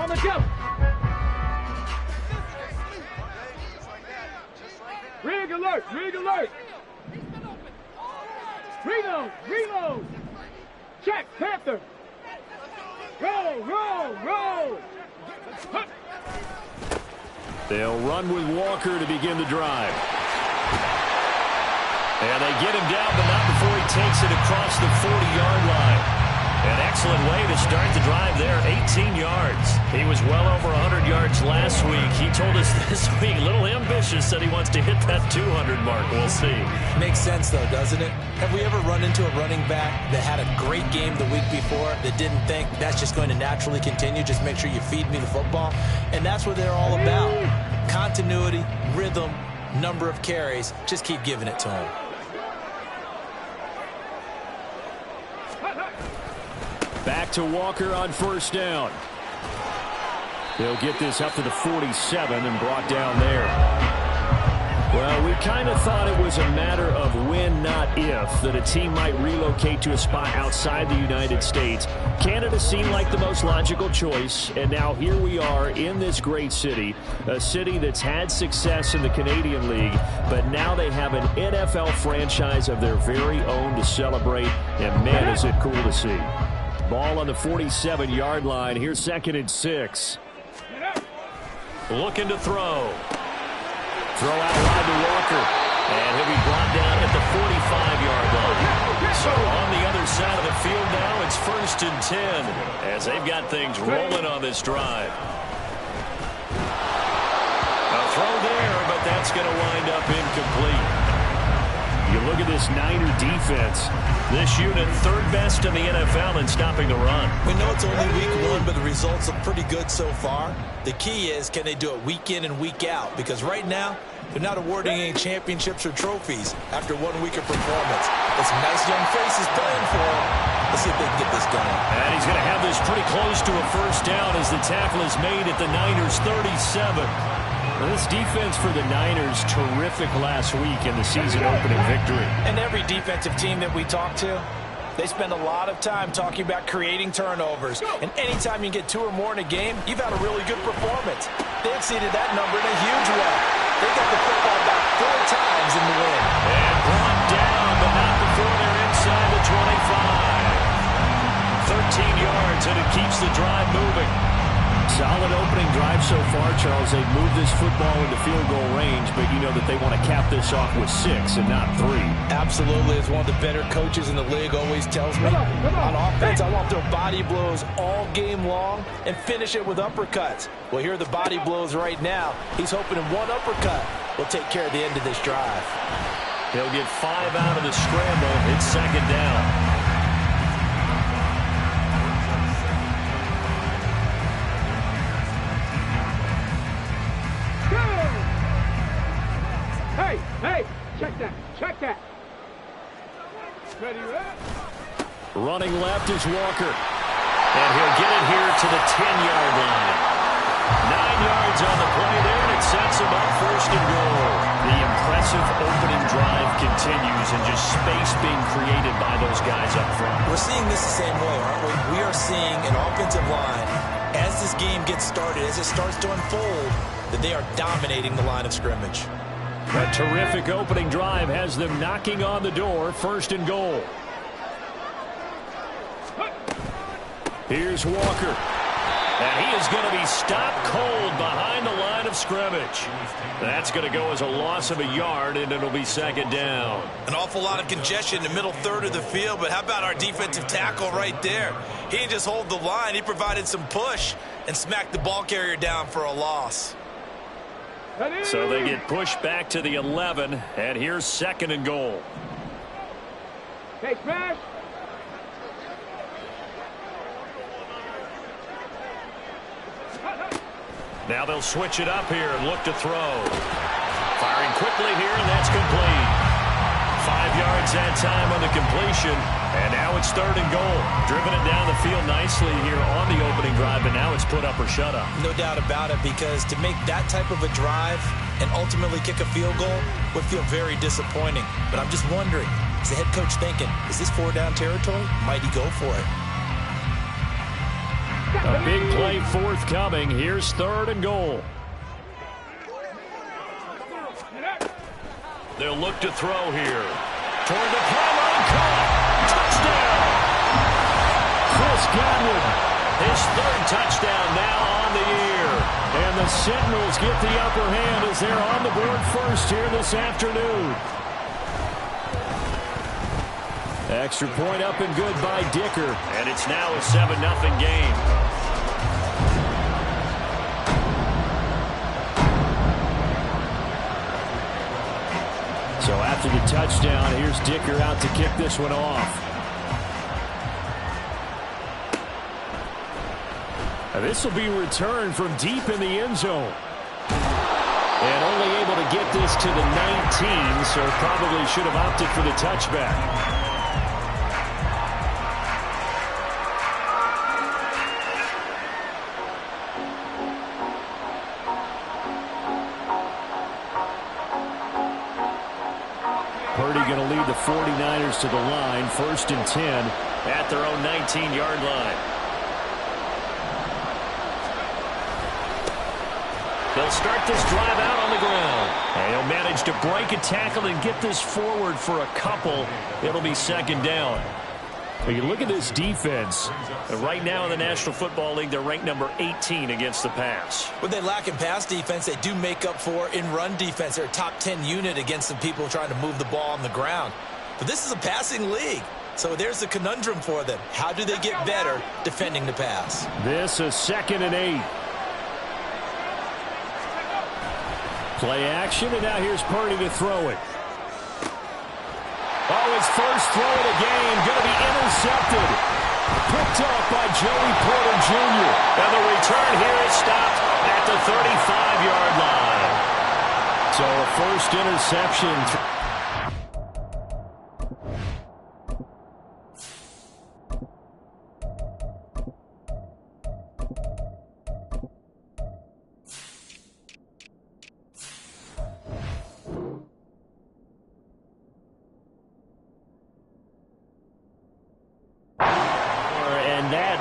On the jump. Rig alert, rig alert. Reload, reload. Check, Panther. Roll, roll, roll. They'll run with Walker to begin the drive. And they get him down, but not before he takes it across the 40-yard line. An excellent way to start the drive there, 18 yards. He was well over 100 yards last week. He told us this week, a little ambitious, said he wants to hit that 200 mark. We'll see. Makes sense, though, doesn't it? Have we ever run into a running back that had a great game the week before that didn't think that's just going to naturally continue? Just make sure you feed me the football. And that's what they're all about. Continuity, rhythm, number of carries. Just keep giving it to him. Back to Walker on first down. They'll get this up to the 47 and brought down there. Well, we kind of thought it was a matter of when, not if, that a team might relocate to a spot outside the United States. Canada seemed like the most logical choice, and now here we are in this great city, a city that's had success in the Canadian League, but now they have an NFL franchise of their very own to celebrate, and man, is it cool to see. Ball on the 47-yard line. Here's 2nd and 6. Looking to throw. Throw out wide to Walker. And he'll be brought down at the 45-yard line. So on the other side of the field now, it's 1st and 10 as they've got things rolling on this drive. A throw there, but that's going to wind up incomplete. You look at this Niner defense. This unit, 3rd best in the NFL in stopping the run. We know it's only week 1, but the results look pretty good so far. The key is, can they do it week in and week out? Because right now, they're not awarding any championships or trophies after 1 week of performance. But some nice young faces playing for them. Let's see if they can get this done. And he's going to have this pretty close to a first down as the tackle is made at the Niners' 37. Well, this defense for the Niners, terrific last week in the season-opening victory. And every defensive team that we talk to, they spend a lot of time talking about creating turnovers. And anytime you get 2 or more in a game, you've had a really good performance. They exceeded that number in a huge way. They got the football back 4 times in the win. And brought down, but not before they're inside the 25. 13 yards, and it keeps the drive moving. Solid opening drive so far, Charles. They've moved this football into field goal range, but you know that they want to cap this off with 6 and not 3. Absolutely. As one of the better coaches in the league always tells me, on offense, I want to throw body blows all game long and finish it with uppercuts. Well, here are the body blows right now. He's hoping in one uppercut will take care of the end of this drive. He'll get 5 out of the scramble. It's 2nd down. Hey, check that, check that. Ready, right? Running left is Walker. And he'll get it here to the 10-yard line. 9 yards on the play there, and it sets him up 1st and goal. The impressive opening drive continues, and just space being created by those guys up front. We're seeing this the same way, aren't we? We are seeing an offensive line, as this game gets started, as it starts to unfold, that they are dominating the line of scrimmage. A terrific opening drive has them knocking on the door, 1st and goal. Here's Walker. And he is going to be stopped cold behind the line of scrimmage. That's going to go as a loss of a yard, and it'll be 2nd down. An awful lot of congestion in the middle third of the field, but how about our defensive tackle right there? He didn't just hold the line. He provided some push and smacked the ball carrier down for a loss. So they get pushed back to the 11, and here's 2nd and goal. Hey, smash. Now they'll switch it up here and look to throw. Firing quickly here, and that's complete. 5 yards that time on the completion, and now it's 3rd and goal. Driven it down the field nicely here on the opening drive, and now it's put up or shut up. No doubt about it, because to make that type of a drive and ultimately kick a field goal would feel very disappointing. But I'm just wondering, is the head coach thinking, is this 4-down territory? Might he go for it? A big play forthcoming. Here's 3rd and goal. They'll look to throw here. Toward the pylon, caught. Touchdown! Chris Godwin, his 3rd touchdown now on the year. And the Sentinels get the upper hand as they're on the board first here this afternoon. Extra point up and good by Dicker. And it's now a 7-0 game. So after the touchdown, here's Dicker out to kick this one off. This will be returned from deep in the end zone. And only able to get this to the 19, so probably should have opted for the touchback. Purdy going to lead the 49ers to the line, 1st and 10 at their own 19-yard line. They'll start this drive out on the ground. And he'll manage to break a tackle and get this forward for a couple. It'll be 2nd down. Well, you look at this defense. Right now in the National Football League, they're ranked number 18 against the pass. What they lack in pass defense, they do make up for in run defense. They're a top 10 unit against some people trying to move the ball on the ground. But this is a passing league. So there's the conundrum for them. How do they get better defending the pass? This is 2nd and 8. Play action, and now here's Purdy to throw it. Oh, his first throw of the game, going to be intercepted. Picked off by Joey Porter Jr. And the return here is stopped at the 35-yard line. So a first interception.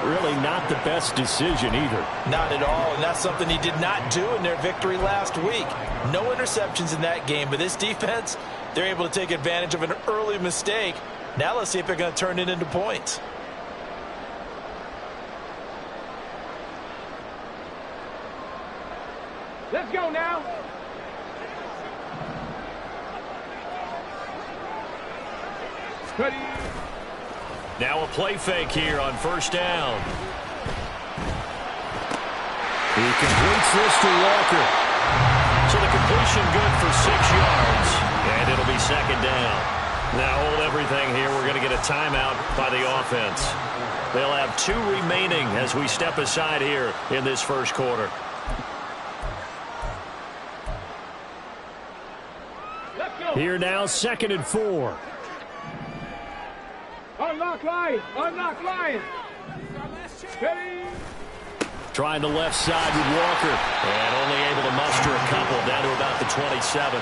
Really not the best decision either. Not at all, and that's something he did not do in their victory last week. No interceptions in that game, but this defense, they're able to take advantage of an early mistake. Now let's see if they're going to turn it into points. Let's go now. Ready. Now a play fake here on 1st down. He completes this to Walker. So the completion good for 6 yards. And it'll be 2nd down. Now hold everything here. We're going to get a timeout by the offense. They'll have 2 remaining as we step aside here in this 1st quarter. Let's go. Here now, 2nd and 4. Unlock line! Unlock line! Ready! Trying the left side with Walker. And only able to muster a couple down to about the 27.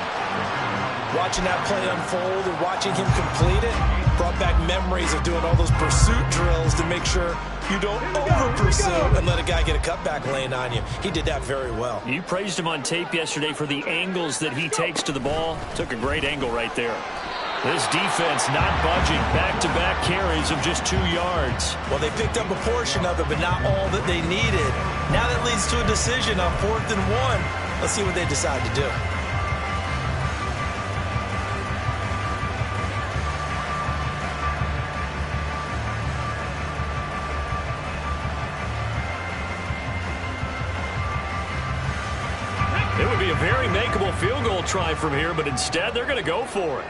Watching that play unfold and watching him complete it brought back memories of doing all those pursuit drills to make sure you don't over-pursue and let a guy get a cutback lane on you. He did that very well. You praised him on tape yesterday for the angles that he takes to the ball. Took a great angle right there. This defense not budging. Back-to-back carries of just 2 yards. Well, they picked up a portion of it, but not all that they needed. Now that leads to a decision on 4th and 1. Let's see what they decide to do. It would be a very makeable field goal try from here, but instead they're going to go for it.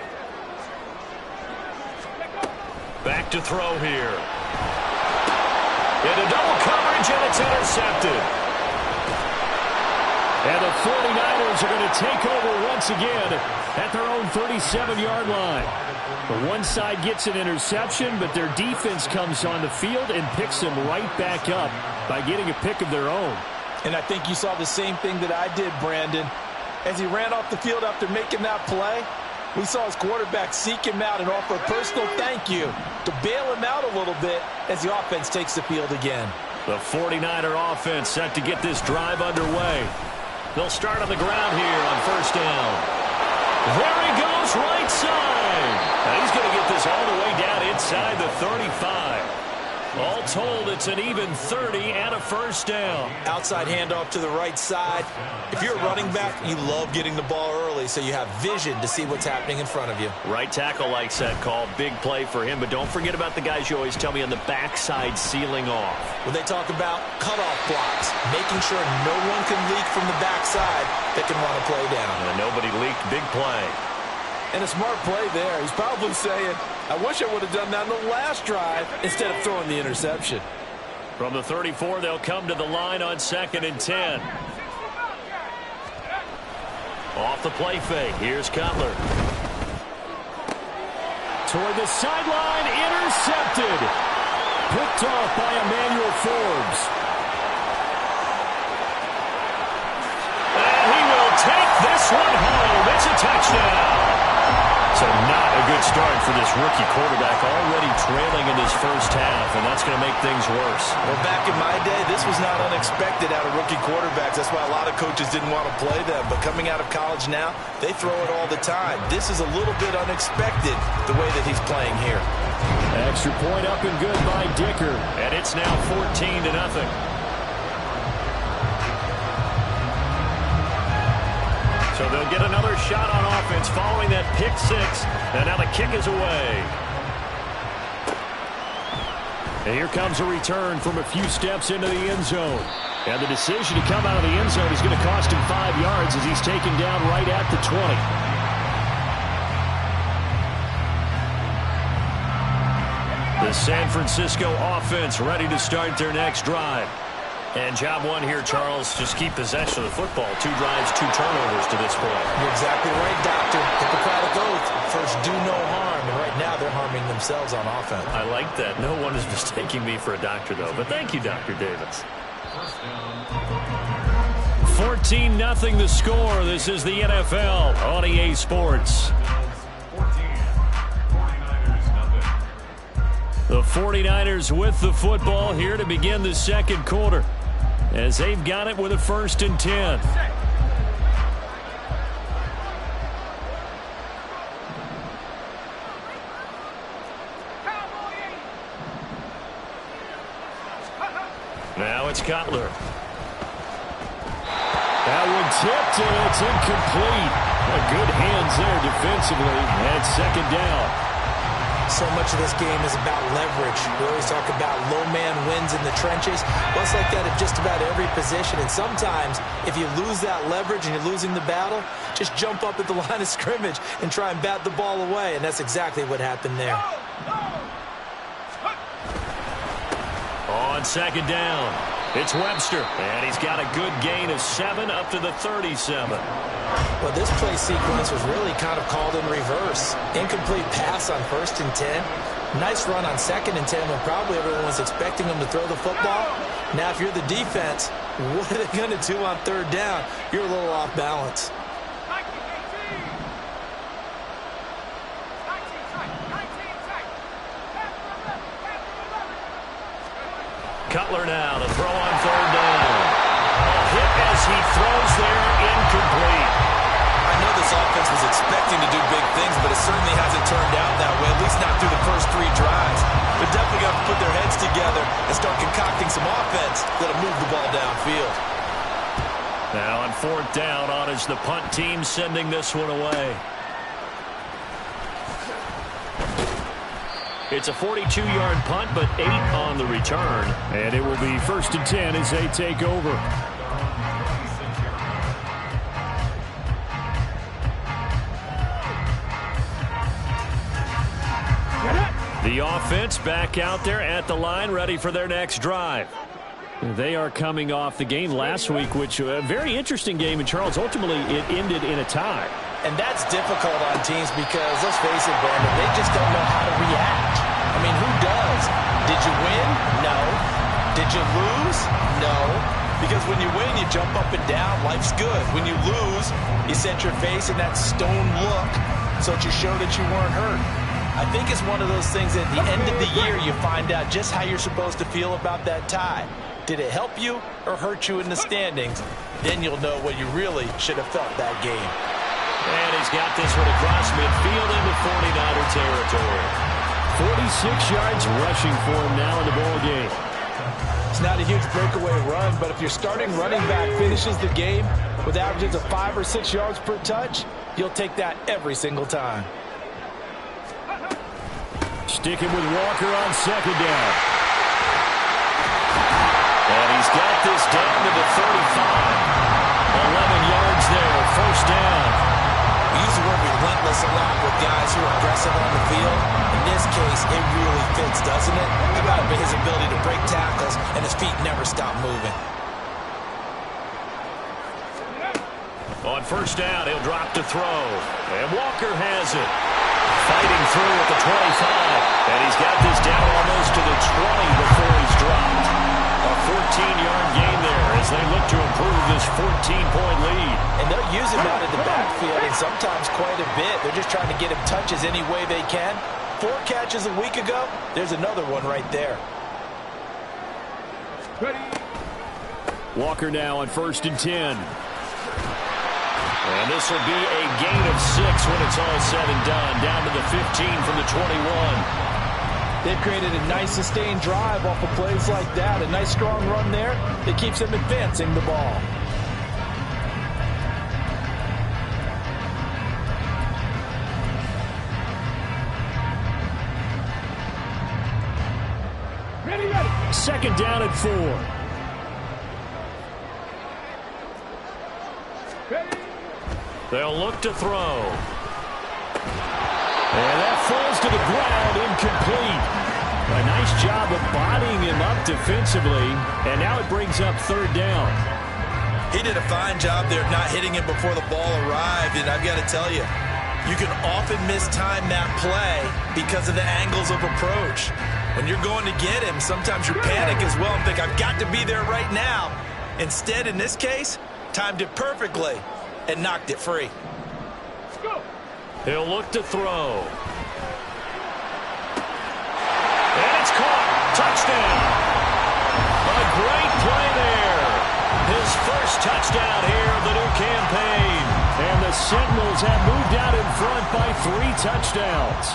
Back to throw here. Into double coverage, and it's intercepted. And the 49ers are going to take over once again at their own 37-yard line. The one side gets an interception, but their defense comes on the field and picks them right back up by getting a pick of their own. And I think you saw the same thing that I did, Brandon. As he ran off the field after making that play, we saw his quarterback seek him out and offer a personal thank you to bail him out a little bit as the offense takes the field again. The 49er offense set to get this drive underway. They'll start on the ground here on first down. There he goes, right side. Now he's going to get this all the way down inside the 35. All told, it's an even 30 and a first down. Outside handoff to the right side. If you're a running back, you love getting the ball early so you have vision to see what's happening in front of you. Right tackle likes that call. Big play for him, but don't forget about the guys you always tell me on the backside sealing off. When they talk about cutoff blocks, making sure no one can leak from the backside that can run a play down. And nobody leaked. Big play. And a smart play there. He's probably saying, I wish I would have done that in the last drive instead of throwing the interception. From the 34, they'll come to the line on 2nd and 10. Off the play fake. Here's Cutler. Toward the sideline. Intercepted. Picked off by Emmanuel Forbes. And he will take this one home. It's a touchdown. So not a good start for this rookie quarterback, already trailing in his first half, and that's going to make things worse. Well, back in my day, this was not unexpected out of rookie quarterbacks. That's why a lot of coaches didn't want to play them. But coming out of college now, they throw it all the time. This is a little bit unexpected, the way that he's playing here. Extra point up and good by Dicker, and it's now 14-0. So they'll get another shot on offense following that pick six. And now the kick is away. And here comes a return from a few steps into the end zone. And the decision to come out of the end zone is going to cost him 5 yards as he's taken down right at the 20. The San Francisco offense ready to start their next drive. And job one here, Charles, just keep possession of the football. 2 drives, 2 turnovers to this point. You're exactly right, Doctor. Hippocratic oath. First, do no harm. And right now, they're harming themselves on offense. I like that. No one is mistaking me for a doctor, though. But thank you, Dr. Davis. 14-0 the score. This is the NFL on EA Sports. The 49ers with the football here to begin the second quarter, as they've got it with a 1st and 10. Now it's Cutler. That one tipped, and it's incomplete. Good hands there defensively, and 2nd down. So much of this game is about leverage. We always talk about low man wins in the trenches. Well, it's like that at just about every position. And sometimes, if you lose that leverage and you're losing the battle, just jump up at the line of scrimmage and try and bat the ball away. And that's exactly what happened there. On 2nd down, it's Webster. And he's got a good gain of 7 up to the 37. Well, this play sequence was really kind of called in reverse. Incomplete pass on 1st and 10. Nice run on 2nd and 10 when probably everyone was expecting them to throw the football. Now, if you're the defense, what are they going to do on 3rd down? You're a little off balance. Cutler now to throw on 3rd down. A hit as he throws there, incomplete. I know this offense was expecting to do big things, but it certainly hasn't turned out that way, at least not through the first 3 drives. They're definitely going to put their heads together and start concocting some offense that'll move the ball downfield. Now on 4th down, on is the punt team sending this one away. It's a 42-yard punt, but 8 on the return. And it will be 1st and 10 as they take over. The offense back out there at the line, ready for their next drive. They are coming off the game last week, which was a very interesting game. And, Charles, ultimately it ended in a tie. And that's difficult on teams because, let's face it, Brandon, they just don't know how to react. I mean, who does? Did you win? No. Did you lose? No. Because when you win, you jump up and down. Life's good. When you lose, you set your face in that stone look so that you show that you weren't hurt. I think it's one of those things that at the end of the year you find out just how you're supposed to feel about that tie. Did it help you or hurt you in the standings? Then you'll know what you really should have felt that game. And he's got this one across midfield into 49er territory. 46 yards rushing for him now in the ball game. It's not a huge breakaway run, but if your starting running back finishes the game with averages of 5 or 6 yards per touch, you'll take that every single time. Sticking with Walker on second down. And he's got this down to the 35. 11 yards there, first down. We use the word relentless a lot with guys who are aggressive on the field. In this case, it really fits, doesn't it? About his ability to break tackles, and his feet never stop moving. On first down, he'll drop to throw. And Walker has it. Fighting through at the 25. And he's got this down almost to the 20 before he's dropped. A 14-yard gain there as they look to improve this 14-point lead. And they'll use him out of the backfield, and sometimes quite a bit. They're just trying to get him touches any way they can. 4 catches a week ago. There's another one right there. Ready. Walker now on first and 10. And this will be a gain of 6 when it's all said and done. Down to the 15 from the 21. They've created a nice sustained drive off of plays like that. A nice strong run there that keeps them advancing the ball. Ready, ready. Second down at 4. Ready. They'll look to throw. And that falls to the ground, incomplete. A nice job of bodying him up defensively, and now it brings up third down. He did a fine job there of not hitting him before the ball arrived, and I've got to tell you, you can often mistime that play because of the angles of approach. When you're going to get him, sometimes you panic as well and think, I've got to be there right now. Instead, in this case, timed it perfectly and knocked it free. Go. He'll look to throw. And it's caught. Touchdown. A great play there. His first touchdown here of the new campaign. And the Sentinels have moved out in front by 3 touchdowns.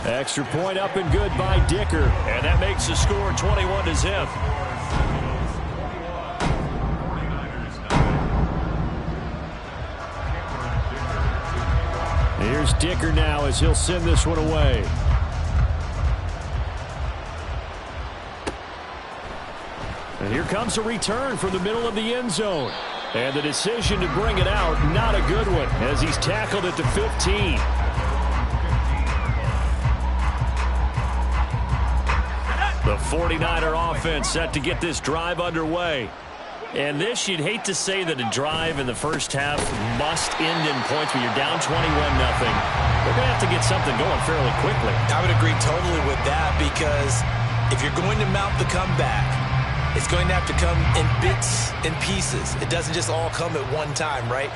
Extra point up and good by Dicker. And that makes the score 21-0. Here's Dicker now as he'll send this one away. And here comes a return from the middle of the end zone. And the decision to bring it out, not a good one, as he's tackled at the 15. The 49er offense set to get this drive underway. And this, you'd hate to say that a drive in the first half must end in points when you're down 21-0. They're going to have to get something going fairly quickly. I would agree totally with that, because if you're going to mount the comeback, it's going to have to come in bits and pieces. It doesn't just all come at one time, right?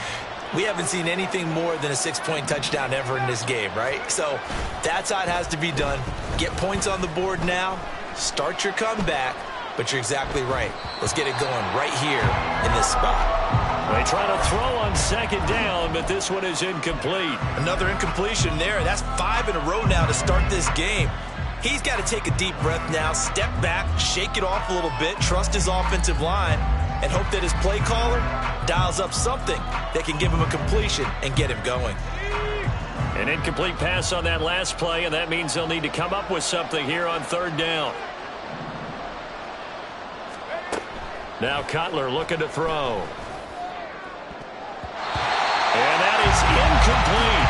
We haven't seen anything more than a 6-point touchdown ever in this game, right? So that's how it has to be done. Get points on the board now. Start your comeback. But you're exactly right. Let's get it going right here in this spot. They try to throw on second down, but this one is incomplete. Another incompletion there. That's 5 in a row now to start this game. He's got to take a deep breath now, step back, shake it off a little bit, trust his offensive line, and hope that his play caller dials up something that can give him a completion and get him going. An incomplete pass on that last play, and that means they'll need to come up with something here on third down. Now Cutler looking to throw. And that is incomplete.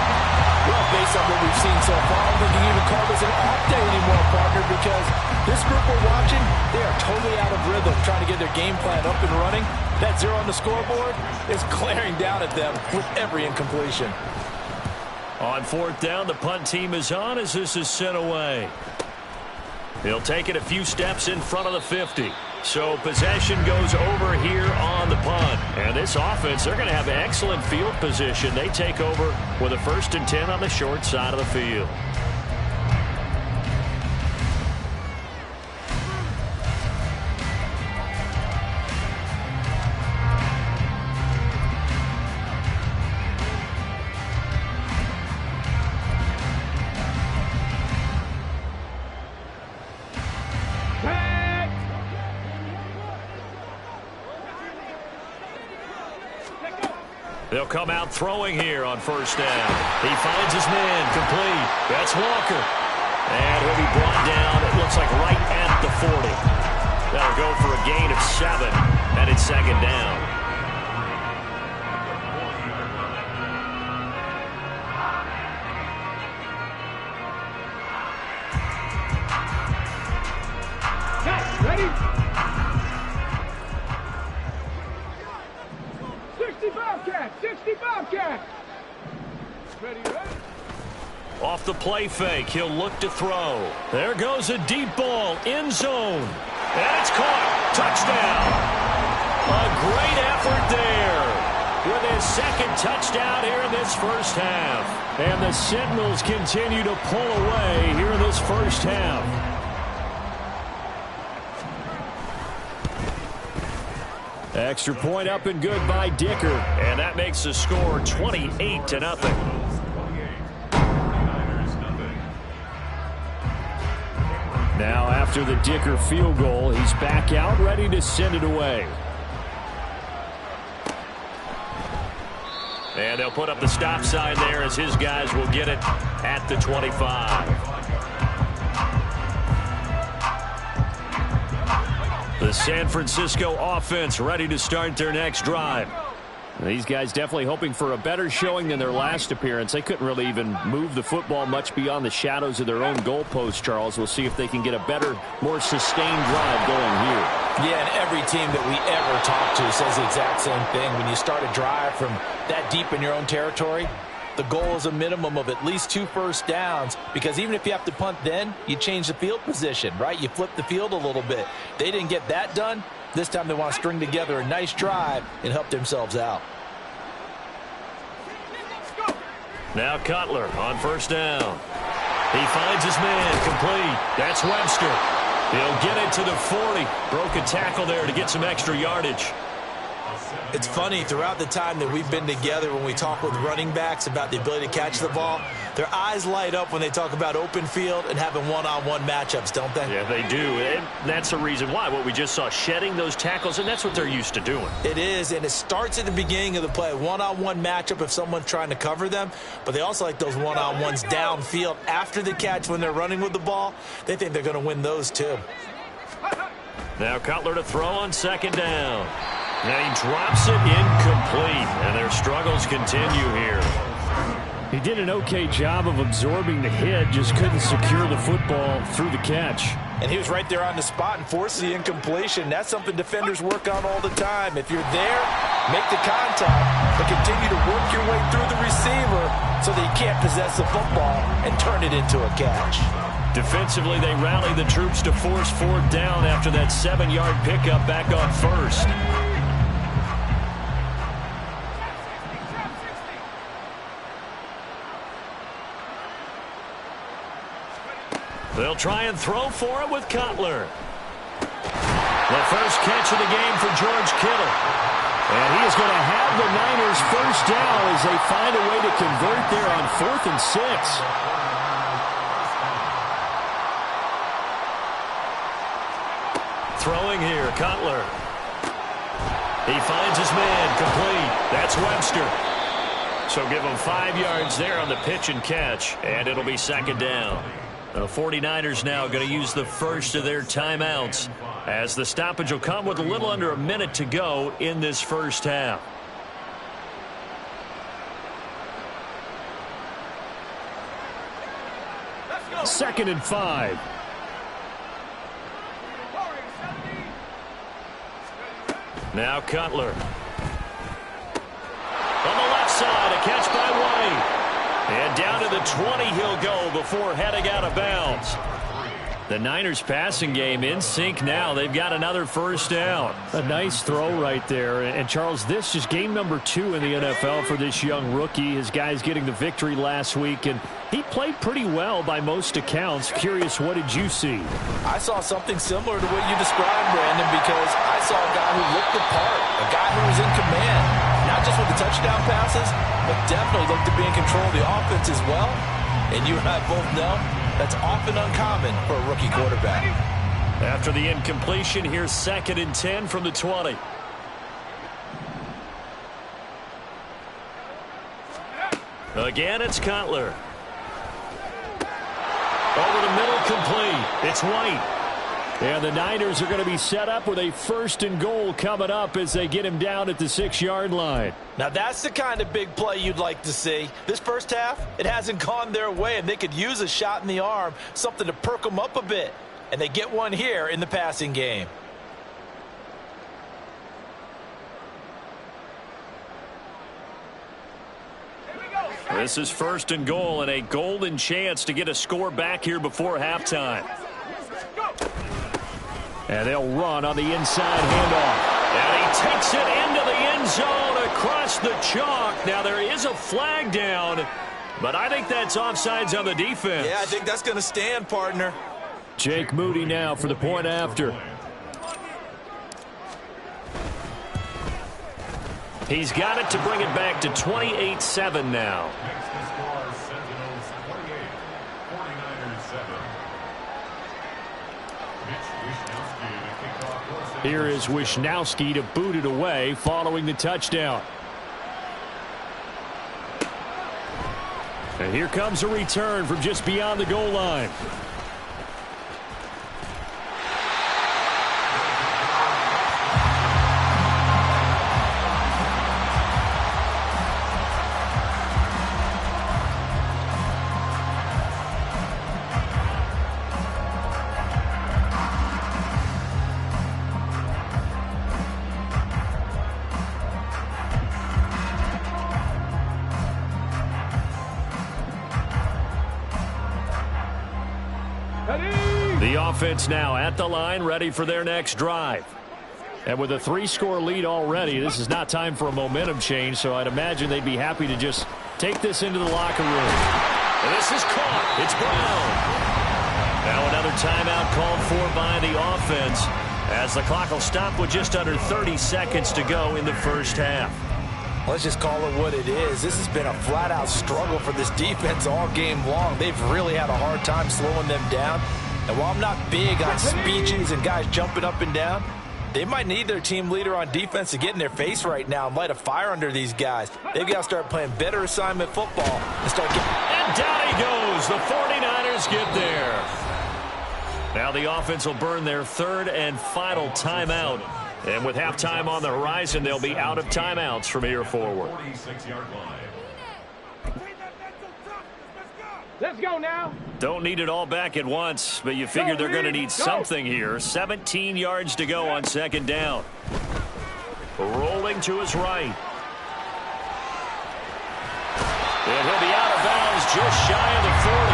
Well, based on what we've seen so far, I don't think you can even call this an off day anymore, partner, because this group we're watching, they are totally out of rhythm, trying to get their game plan up and running. That 0 on the scoreboard is glaring down at them with every incompletion. On fourth down, the punt team is on as this is sent away. He'll take it a few steps in front of the 50. So possession goes over here on the punt. And this offense, they're going to have excellent field position. They take over with a 1st and 10 on the short side of the field. They'll come out throwing here on first down. He finds his man, complete. That's Walker. And he'll be brought down, it looks like right at the 40. That'll go for a gain of 7, and it's second down. Ready? 60 Bobcat! 60 Bobcat! Ready, ready? Off the play fake, he'll look to throw. There goes a deep ball, end zone. And it's caught. Touchdown. A great effort there with his second touchdown here in this first half. And the Sentinels continue to pull away here in this first half. Extra point up and good by Dicker. And that makes the score 28-0. Now after the Dicker field goal, he's back out ready to send it away. And they'll put up the stop sign there as his guys will get it at the 25. The San Francisco offense ready to start their next drive. These guys definitely hoping for a better showing than their last appearance. They couldn't really even move the football much beyond the shadows of their own goalpost, Charles. We'll see if they can get a better, more sustained drive going here. Yeah, and every team that we ever talk to says the exact same thing. When you start a drive from that deep in your own territory, the goal is a minimum of at least 2 first downs, because even if you have to punt then, you change the field position, right? You flip the field a little bit. They didn't get that done. This time they want to string together a nice drive and help themselves out. Now Cutler on first down. He finds his man, complete. That's Webster. He'll get it to the 40. Broke a tackle there to get some extra yardage. It's funny, throughout the time that we've been together, when we talk with running backs about the ability to catch the ball, their eyes light up when they talk about open field and having one-on-one matchups, don't they? Yeah, they do. And that's the reason why. What we just saw, shedding those tackles, and that's what they're used to doing. It is, and it starts at the beginning of the play. One-on-one matchup if someone's trying to cover them, but they also like those one-on-ones downfield after the catch when they're running with the ball. They think they're going to win those too. Now Cutler to throw on second down. And he drops it incomplete, and their struggles continue here. He did an okay job of absorbing the hit, just couldn't secure the football through the catch. And he was right there on the spot and forced the incompletion. That's something defenders work on all the time. If you're there, make the contact, but continue to work your way through the receiver so that you can't possess the football and turn it into a catch. Defensively, they rally the troops to force 4th down after that 7-yard pickup back on first. They'll try and throw for it with Cutler. The first catch of the game for George Kittle. And he is going to have the Niners first down as they find a way to convert there on 4th and 6. Throwing here, Cutler. He finds his man, complete. That's Webster. So give him 5 yards there on the pitch and catch, and it'll be second down. The 49ers now going to use the first of their timeouts as the stoppage will come with a little under a minute to go in this first half. Second and 5. Now Cutler. On the left side, a catch by White. And down to the 20 he'll go before heading out of bounds. The Niners passing game in sync now. They've got another first down. A nice throw right there. And Charles, this is game number 2 in the NFL for this young rookie. His guys getting the victory last week, and he played pretty well by most accounts. Curious, what did you see? I saw something similar to what you described, Brandon, because I saw a guy who looked the part, a guy who was in command, not just with the touchdown passes, but definitely looked to be in control of the offense as well. And you and I both know that's often uncommon for a rookie quarterback. After the incompletion, here's 2nd and 10 from the 20. Again, it's Cutler. Over the middle, complete. It's White. And the Niners are going to be set up with a 1st and goal coming up as they get him down at the 6-yard line. Now that's the kind of big play you'd like to see. This first half, it hasn't gone their way, and they could use a shot in the arm, something to perk them up a bit. And they get one here in the passing game. This is 1st and goal and a golden chance to get a score back here before halftime. And they'll run on the inside handoff. And he takes it into the end zone across the chalk. Now there is a flag down, but I think that's offsides on the defense. Yeah, I think that's going to stand, partner. Jake Moody now for the point after. He's got it to bring it back to 28-7 now. Here is Wishnowski to boot it away following the touchdown. And here comes a return from just beyond the goal line. The offense now at the line, ready for their next drive. And with a 3-score lead already, this is not time for a momentum change, so I'd imagine they'd be happy to just take this into the locker room. And this is caught. It's Brown. Now another timeout called for by the offense, as the clock will stop with just under 30 seconds to go in the first half. Let's just call it what it is. This has been a flat-out struggle for this defense all game long. They've really had a hard time slowing them down. And while I'm not big on speeches and guys jumping up and down, they might need their team leader on defense to get in their face right now and light a fire under these guys. They've got to start playing better assignment football and start getting... And down he goes. The 49ers get there. Now the offense will burn their 3rd and final timeout. And with halftime on the horizon, they'll be out of timeouts from here forward. Let's go now. Don't need it all back at once, but you figure they're going to need something here. 17 yards to go on 2nd down. Rolling to his right. And he'll be out of bounds just shy of the 40.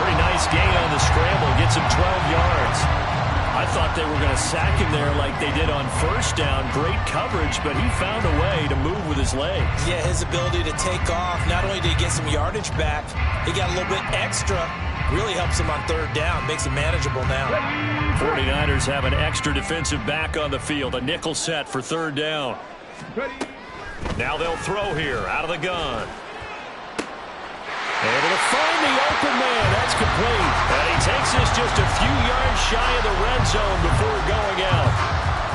Pretty nice gain on the scramble. Gets him 12 yards. I thought they were going to sack him there like they did on 1st down. Great coverage, but he found a way to move with his legs. Yeah, his ability to take off. Not only did he get some yardage back, he got a little bit extra. Really helps him on 3rd down. Makes it manageable now. 49ers have an extra defensive back on the field. A nickel set for 3rd down. Now they'll throw here out of the gun. Able to find the open man. That's complete. And he takes this just a few yards shy of the red zone before going out.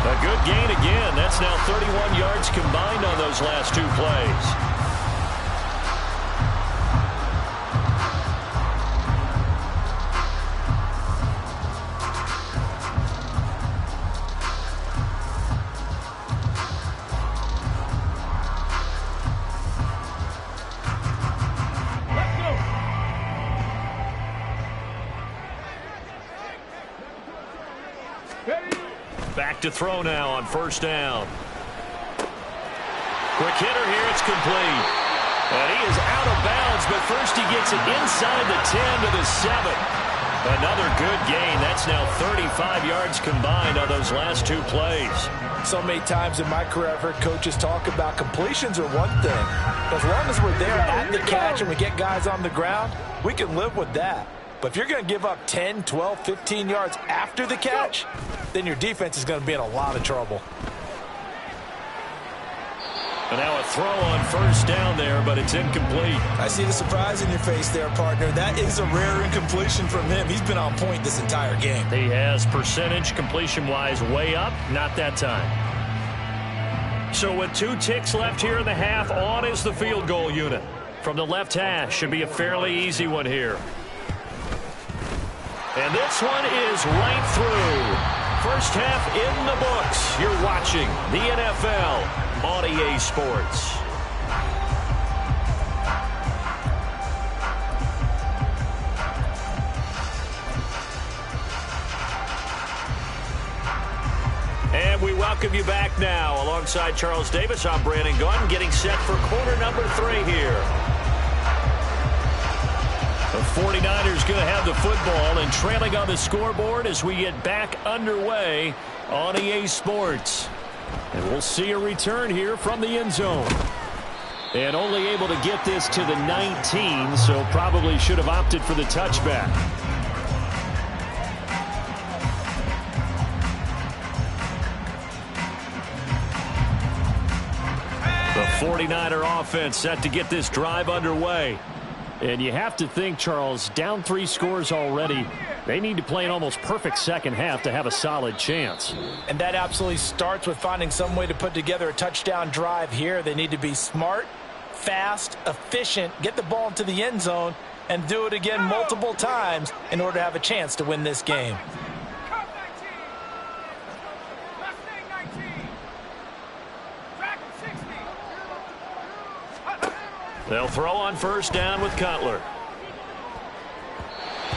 A good gain again. That's now 31 yards combined on those last 2 plays. Back to throw now on 1st down. Quick hitter here. It's complete. And he is out of bounds, but first he gets it inside the 10 to the 7. Another good gain. That's now 35 yards combined on those last 2 plays. So many times in my career, I've heard coaches talk about completions are one thing. As long as we're there at the catch and we get guys on the ground, we can live with that. But if you're going to give up 10, 12, 15 yards after the catch, then your defense is going to be in a lot of trouble. And now a throw on 1st down there, but it's incomplete. I see the surprise in your face there, partner. That is a rare incompletion from him. He's been on point this entire game. He has percentage completion-wise way up, not that time. So with 2 ticks left here in the half, on is the field goal unit. From the left hash, should be a fairly easy one here. And this one is right through. First half in the books. You're watching the NFL on EA Sports. And we welcome you back now. Alongside Charles Davis, I'm Brandon Gunn, getting set for quarter number 3 here. The 49ers going to have the football and trailing on the scoreboard as we get back underway on EA Sports. And we'll see a return here from the end zone. And only able to get this to the 19, so probably should have opted for the touchback. The 49er offense set to get this drive underway. And you have to think, Charles, down 3 scores already. They need to play an almost perfect second half to have a solid chance. And that absolutely starts with finding some way to put together a touchdown drive here. They need to be smart, fast, efficient, get the ball into the end zone, and do it again multiple times in order to have a chance to win this game. They'll throw on first down with Cutler.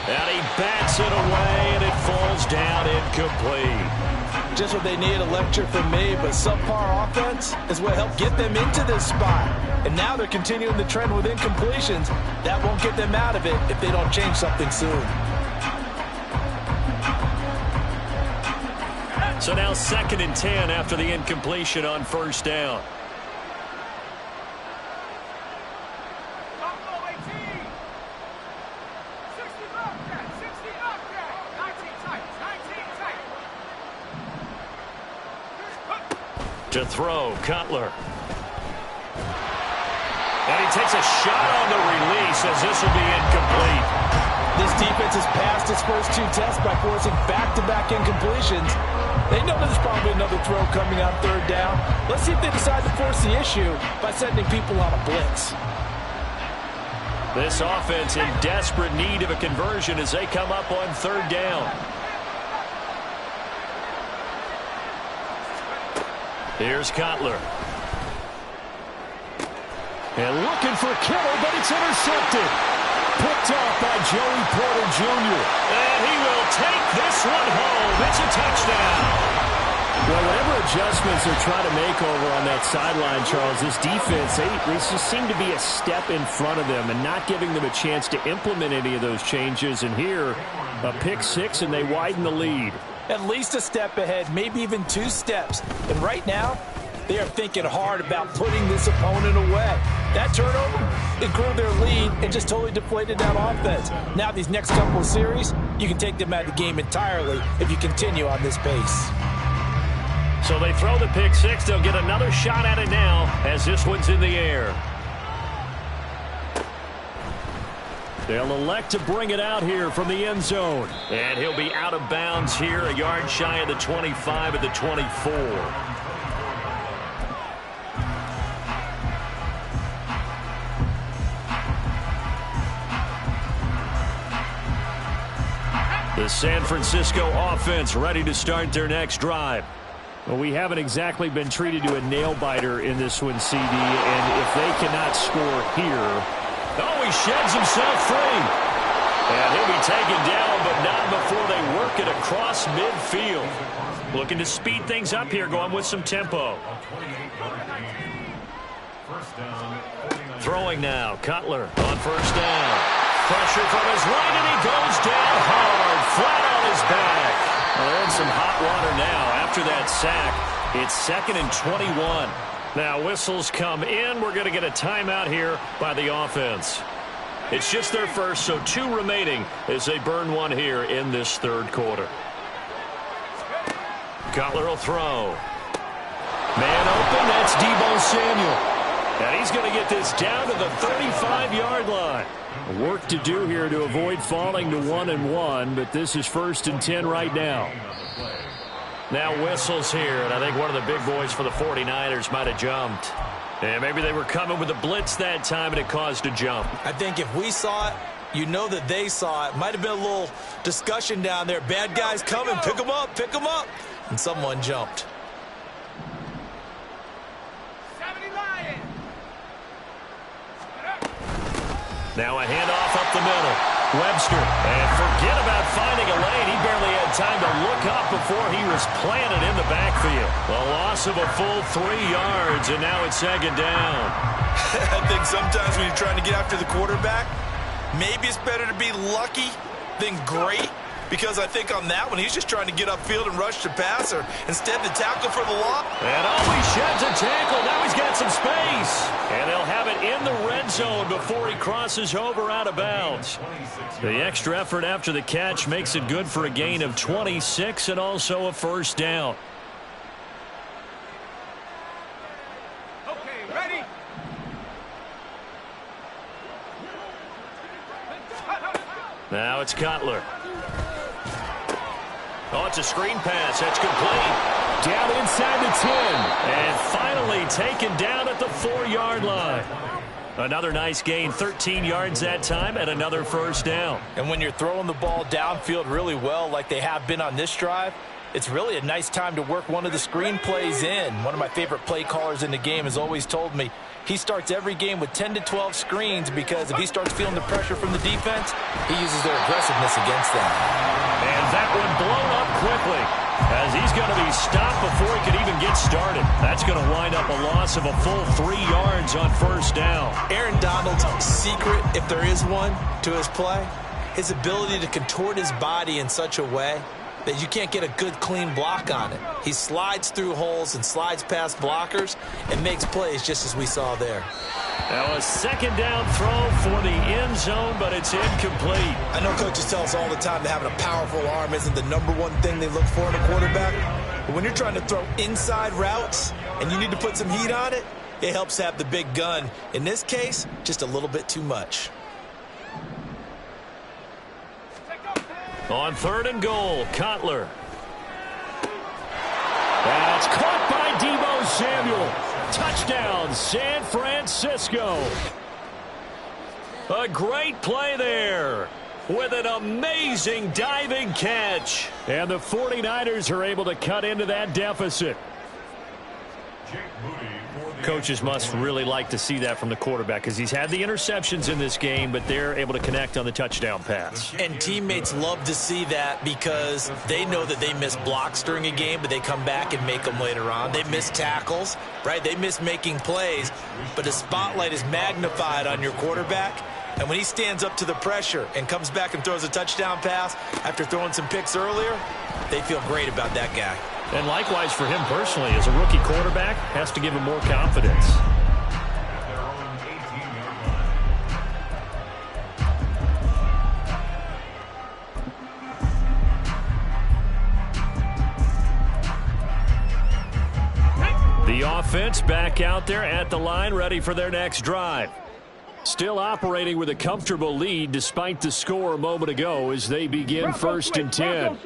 And he bats it away, and it falls down incomplete. Just what they need, a lecture from me, but subpar offense is what helped get them into this spot. And now they're continuing the trend with incompletions. That won't get them out of it if they don't change something soon. So now 2nd and 10 after the incompletion on first down. To throw, Cutler. And he takes a shot on the release as this will be incomplete. This defense has passed its first 2 tests by forcing back-to-back incompletions. They know there's probably another throw coming on 3rd down. Let's see if they decide to force the issue by sending people on a blitz. This offense in desperate need of a conversion as they come up on 3rd down. Here's Cutler. And looking for Kittle, but it's intercepted. Picked off by Joey Porter Jr. And he will take this one home. It's a touchdown. Well, whatever adjustments they're trying to make over on that sideline, Charles, this defense, they just seem to be a step in front of them and not giving them a chance to implement any of those changes. And here, a pick 6, and they widen the lead. At least a step ahead, maybe even 2 steps. And right now, they are thinking hard about putting this opponent away. That turnover, it grew their lead and just totally deflated that offense. Now these next couple of series, you can take them out of the game entirely if you continue on this pace. So they throw the pick 6. They'll get another shot at it now as this one's in the air. They'll elect to bring it out here from the end zone. And he'll be out of bounds here, a yard shy of the 25 at the 24. The San Francisco offense ready to start their next drive. Well, we haven't exactly been treated to a nail-biter in this one, CD, and if they cannot score here... Oh, he sheds himself free. And he'll be taken down, but not before they work it across midfield. Looking to speed things up here, going with some tempo. Throwing now, Cutler on first down. Pressure from his right, and he goes down hard, flat on his back. Well, they're in some hot water now after that sack. It's 2nd and 21. Now whistles come in. We're going to get a timeout here by the offense. It's just their first, so 2 remaining as they burn one here in this 3rd quarter. Cutler will throw. Man open, that's Deebo Samuel. And he's going to get this down to the 35-yard line. Work to do here to avoid falling to 1-1, but this is 1st and 10 right now. Now whistles here, and I think one of the big boys for the 49ers might have jumped. And maybe they were coming with a blitz that time, and it caused a jump. I think if we saw it, you know that they saw it. Might have been a little discussion down there. Bad guys coming. Pick them up. Pick them up. And someone jumped. Now a handoff up the middle. Webster. And forget about finding a lane. He barely had time to look up before he was planted in the backfield. A loss of a full 3 yards, and now it's second down. I think sometimes when you're trying to get after the quarterback, maybe it's better to be lucky than great, because I think on that one, he's just trying to get upfield and rush the passer instead to tackle for the loss. And he sheds a tackle. Now he's got some space. And they'll have it in the red zone before he crosses over out of bounds. The extra effort after the catch makes it good for a gain of 26 and also a first down. Okay, ready? Now it's Cutler. Oh, it's a screen pass. That's complete. Down inside the 10. And finally taken down at the 4-yard line. Another nice gain, 13 yards that time, and another first down. And when you're throwing the ball downfield really well like they have been on this drive, it's really a nice time to work one of the screen plays in. One of my favorite play callers in the game has always told me he starts every game with 10 to 12 screens, because if he starts feeling the pressure from the defense, he uses their aggressiveness against them. And that one blown up quickly, as he's going to be stopped before he could even get started. That's going to wind up a loss of a full 3 yards on first down. Aaron Donald's secret, if there is one, to his play, his ability to contort his body in such a way that you can't get a good, clean block on it. He slides through holes and slides past blockers and makes plays just as we saw there. Now a second down throw for the end zone, but it's incomplete. I know coaches tell us all the time that having a powerful arm isn't the #1 thing they look for in a quarterback. But when you're trying to throw inside routes and you need to put some heat on it, it helps have the big gun. In this case, just a little bit too much. On 3rd and goal, Cutler. That's caught by Deebo Samuel. Touchdown, San Francisco. A great play there with an amazing diving catch. And the 49ers are able to cut into that deficit. Coaches must really like to see that from the quarterback, because he's had the interceptions in this game, but they're able to connect on the touchdown pass. And teammates love to see that, because they know that they miss blocks during a game, but they come back and make them later on. They miss tackles, right? They miss making plays, but the spotlight is magnified on your quarterback. And when he stands up to the pressure and comes back and throws a touchdown pass after throwing some picks earlier, they feel great about that guy. And likewise for him personally, as a rookie quarterback, has to give him more confidence. The offense back out there at the line, ready for their next drive. Still operating with a comfortable lead despite the score a moment ago as they begin 1st and 10.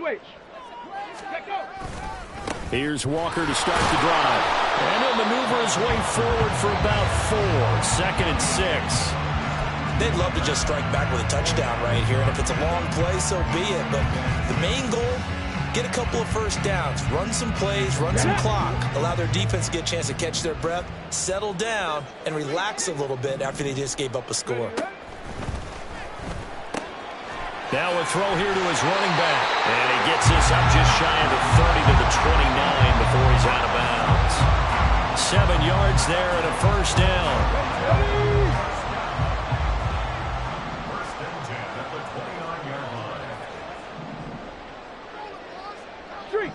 Here's Walker to start the drive. And he'll maneuver his way forward for about 4. 2nd and 6. They'd love to just strike back with a touchdown right here. And if it's a long play, so be it. But the main goal, get a couple of first downs. Run some plays, run some clock. Allow their defense to get a chance to catch their breath, settle down, and relax a little bit after they just gave up a score. Now a throw here to his running back. And he gets this up just shy of the 30 to the 29 before he's out of bounds. 7 yards there and a first down. First and 10 at the 29-yard line. Street.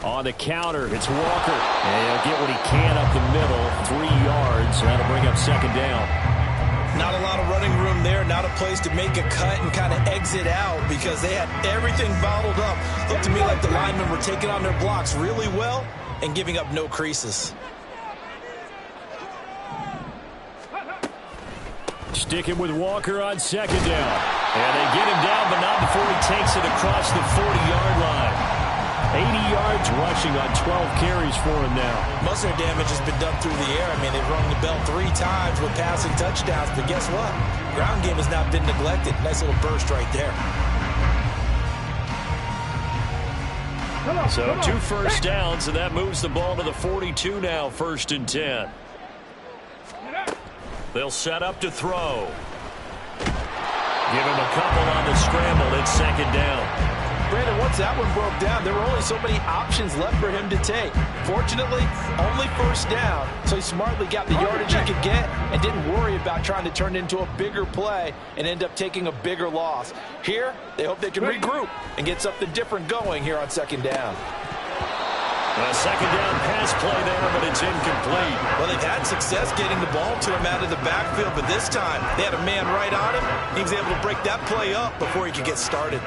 On the counter, it's Walker. And he'll get what he can up the middle, 3 yards. That'll bring up second down. Not a lot of running room there, not a place to make a cut and kind of exit out, because they had everything bottled up. Looked to me like the linemen were taking on their blocks really well and giving up no creases. Sticking with Walker on second down. And they get him down, but not before he takes it across the 40-yard line. 80 yards rushing on 12 carries for him now. Most of their damage has been done through the air. I mean, they've rung the bell 3 times with passing touchdowns, but guess what? Ground game has not been neglected. Nice little burst right there. So 2 first downs, and that moves the ball to the 42 now, 1st and 10. They'll set up to throw. Give him a couple on the scramble. It's 2nd down. Brandon, once that one broke down, there were only so many options left for him to take. Fortunately, only 1st down, so he smartly got the yardage he could get and didn't worry about trying to turn it into a bigger play and end up taking a bigger loss. Here, they hope they can regroup and get something different going here on 2nd down. A 2nd down pass play there, but it's incomplete. Well, they've had success getting the ball to him out of the backfield, but this time they had a man right on him. He was able to break that play up before he could get started.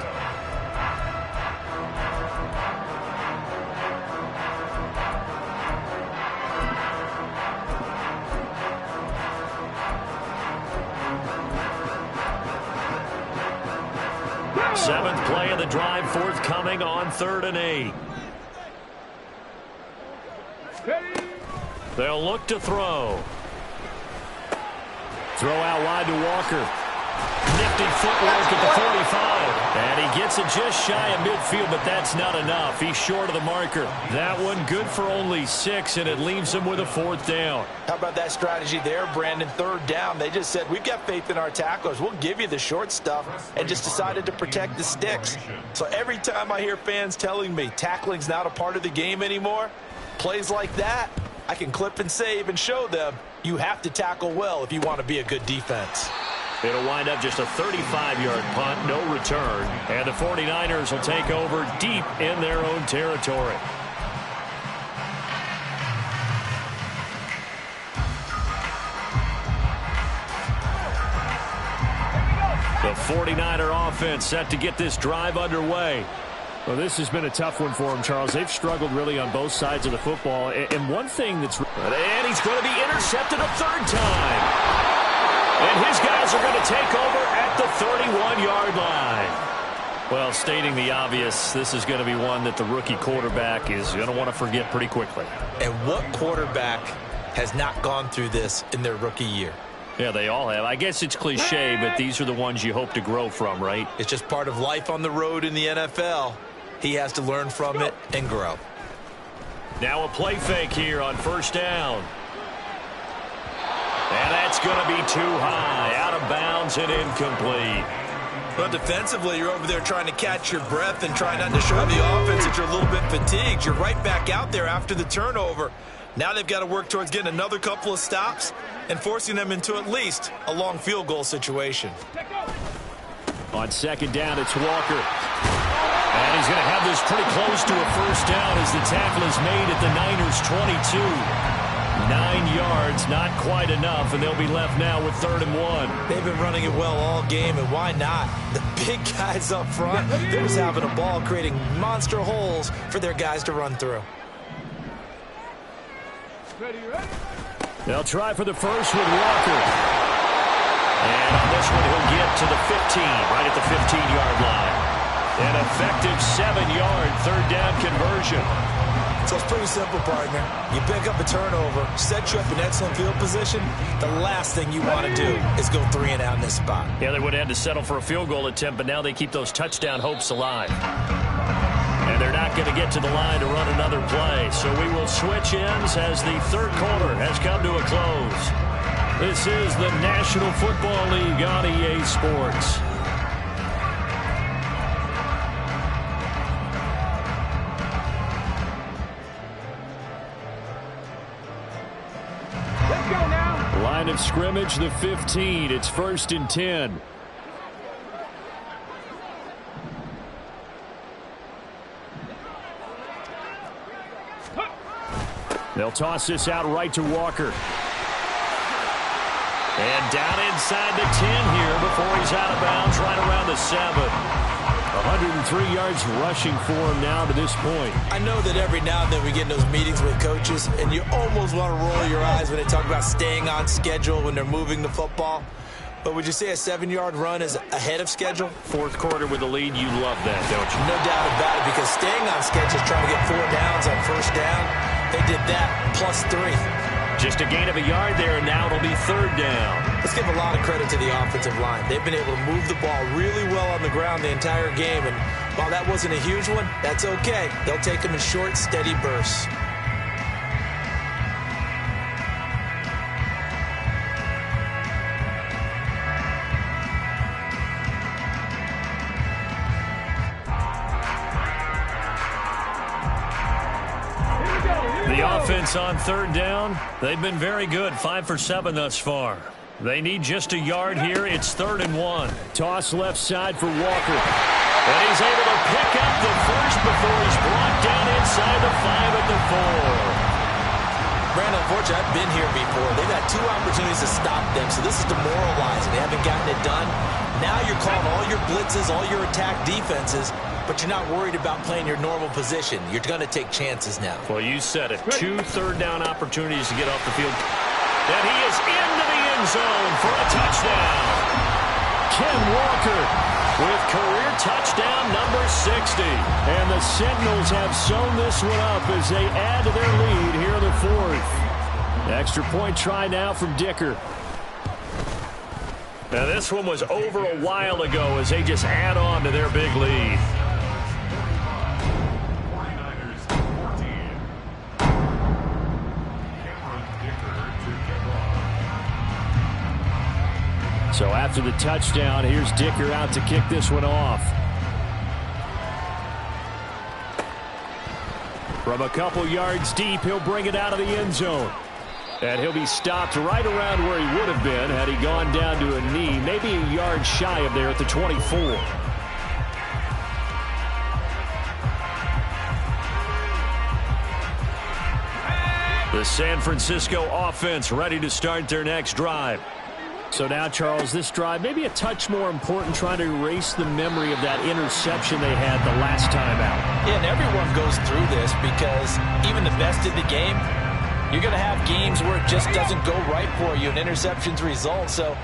Seventh play of the drive forthcoming on 3rd and 8. They'll look to throw. Throw out wide to Walker. Nifty footwork at the 45. And he gets it just shy of midfield, but that's not enough. He's short of the marker. That one good for only 6, and it leaves him with a 4th down. How about that strategy there, Brandon? 3rd down. They just said, we've got faith in our tacklers. We'll give you the short stuff, and just decided to protect the sticks. So every time I hear fans telling me tackling's not a part of the game anymore, plays like that, I can clip and save and show them you have to tackle well if you want to be a good defense. It'll wind up just a 35-yard punt, no return. And the 49ers will take over deep in their own territory. The 49er offense set to get this drive underway. Well, this has been a tough one for him, Charles. They've struggled really on both sides of the football. And one thing that's... And he's going to be intercepted a 3rd time. And his guys are going to take over at the 31-yard line. Well, stating the obvious, this is going to be one that the rookie quarterback is going to want to forget pretty quickly. And what quarterback has not gone through this in their rookie year? Yeah, they all have. I guess it's cliche, but these are the ones you hope to grow from, right? It's just part of life on the road in the NFL. He has to learn from it and grow. Now a play fake here on 1st down. And that's going to be too high, out of bounds and incomplete. Well, defensively, you're over there trying to catch your breath and try not to show the offense that you're a little bit fatigued. You're right back out there after the turnover. Now they've got to work towards getting another couple of stops and forcing them into at least a long field goal situation. On 2nd down, it's Walker. And he's going to have this pretty close to a 1st down as the tackle is made at the Niners' 22. 9 yards, not quite enough, and they'll be left now with 3rd and 1. They've been running it well all game, and why not? The big guys up front, they're just having a ball, creating monster holes for their guys to run through. They'll try for the first with Walker. And on this one, he'll get to the 15, right at the 15-yard line. An effective 7-yard 3rd down conversion. So it's pretty simple, partner. You pick up a turnover, set you up in excellent field position. The last thing you want to do is go 3 and out in this spot. Yeah, they would have had to settle for a field goal attempt, but now they keep those touchdown hopes alive. And they're not going to get to the line to run another play. So we will switch ends as the 3rd quarter has come to a close. This is the National Football League on EA Sports. Line of scrimmage, the 15. It's 1st and 10. They'll toss this out right to Walker. And down inside the 10 here before he's out of bounds right around the 7. 103 yards rushing for him now to this point. I know that every now and then we get in those meetings with coaches, and you almost want to roll your eyes when they talk about staying on schedule when they're moving the football. But would you say a 7-yard run is ahead of schedule? Fourth quarter with the lead, you love that, don't you? No doubt about it, because staying on schedule, trying to get 4 downs on first down, they did that plus 3. Just a gain of a yard there, and now it'll be third down. Let's give a lot of credit to the offensive line. They've been able to move the ball really well on the ground the entire game, and while that wasn't a huge one, that's okay. They'll take them in short, steady bursts. The offense on third down, they've been very good, 5 for 7 thus far. They need just a yard here. It's 3rd and 1. Toss left side for Walker. And he's able to pick up the first before he's brought down inside the 5 at the 4. Brandon, unfortunately, I've been here before. They've had 2 opportunities to stop them, so this is demoralizing. They haven't gotten it done. Now you're calling all your blitzes, all your attack defenses, but you're not worried about playing your normal position. You're going to take chances now. Well, you said it. 2 third-down opportunities to get off the field. And he is into the end zone for a touchdown. Ken Walker with career touchdown number 60. And the Sentinels have sewn this one up as they add to their lead here in the 4th. Extra point try now from Dicker. Now, this one was over a while ago as they just add on to their big lead. 49ers 14. So after the touchdown, here's Dicker out to kick this one off. From a couple yards deep, he'll bring it out of the end zone. And he'll be stopped right around where he would have been had he gone down to a knee, maybe a yard shy of there at the 24. The San Francisco offense ready to start their next drive. So now, Charles, this drive maybe a touch more important, trying to erase the memory of that interception they had the last time out. Yeah, and everyone goes through this because even the best in the game, you're going to have games where it just doesn't go right for you, and interceptions result. So,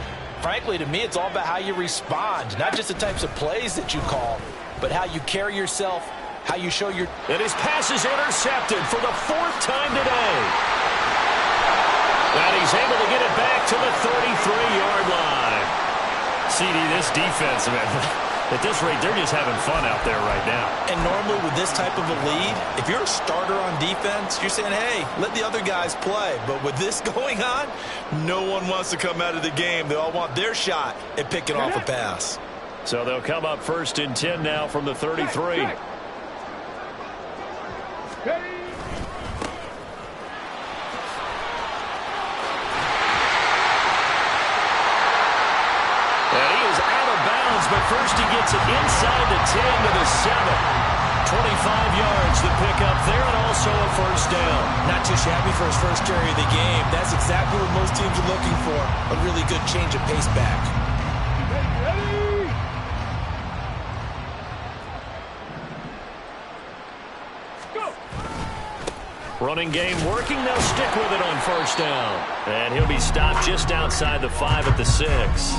frankly, to me, it's all about how you respond, not just the types of plays that you call, but how you carry yourself, how you show your... And his pass is intercepted for the 4th time today. And he's able to get it back to the 33-yard line. CD, this defense, man, at this rate, they're just having fun out there right now. And normally with this type of a lead, if you're a starter on defense, you're saying, hey, let the other guys play. But with this going on, no one wants to come out of the game. They all want their shot at picking off a pass. So they'll come up 1st and 10 now from the 33. But first he gets it inside the 10 to the 7. 25 yards the pickup there, and also a first down. Not too shabby for his first carry of the game. That's exactly what most teams are looking for. A really good change of pace back. Running game working. They'll stick with it on first down. And he'll be stopped just outside the 5 at the 6.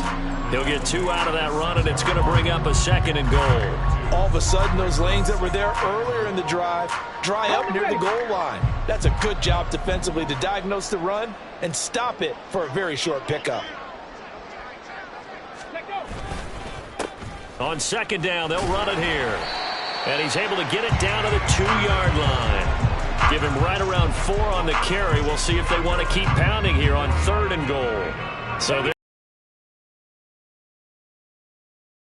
He'll get 2 out of that run, and it's going to bring up a 2nd and goal. All of a sudden, those lanes that were there earlier in the drive dry up near the goal line. That's a good job defensively to diagnose the run and stop it for a very short pickup. On 2nd down, they'll run it here. And he's able to get it down to the 2-yard line. Give him right around 4 on the carry. We'll see if they want to keep pounding here on 3rd and goal. So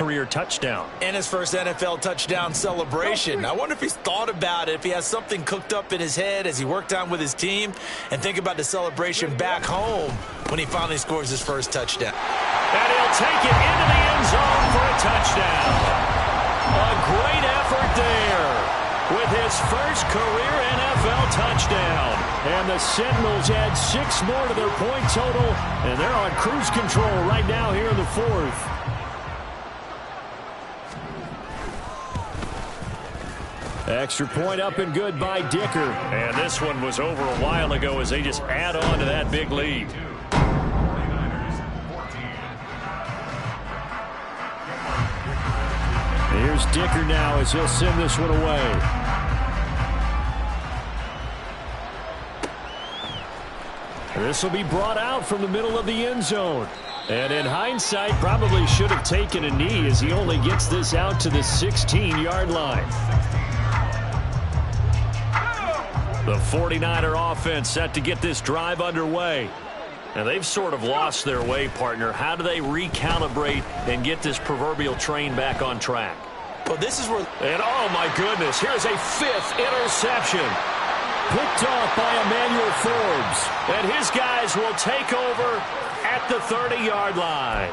career touchdown. And his first NFL touchdown celebration. I wonder if he's thought about it, if he has something cooked up in his head as he worked on with his team, and think about the celebration back home when he finally scores his first touchdown. And he'll take it into the end zone for a touchdown. A great effort there with his first career NFL touchdown. And the Sentinels add 6 more to their point total, and they're on cruise control right now here in the 4th. Extra point up and good by Dicker. And this one was over a while ago as they just add on to that big lead. 49ers 14. Here's Dicker now as he'll send this one away. This will be brought out from the middle of the end zone. And in hindsight, probably should have taken a knee as he only gets this out to the 16-yard line. The 49er offense set to get this drive underway. And they've sort of lost their way, partner. How do they recalibrate and get this proverbial train back on track? Well, this is where... And oh my goodness, here's a 5th interception. Picked off by Emmanuel Forbes. And his guys will take over at the 30-yard line.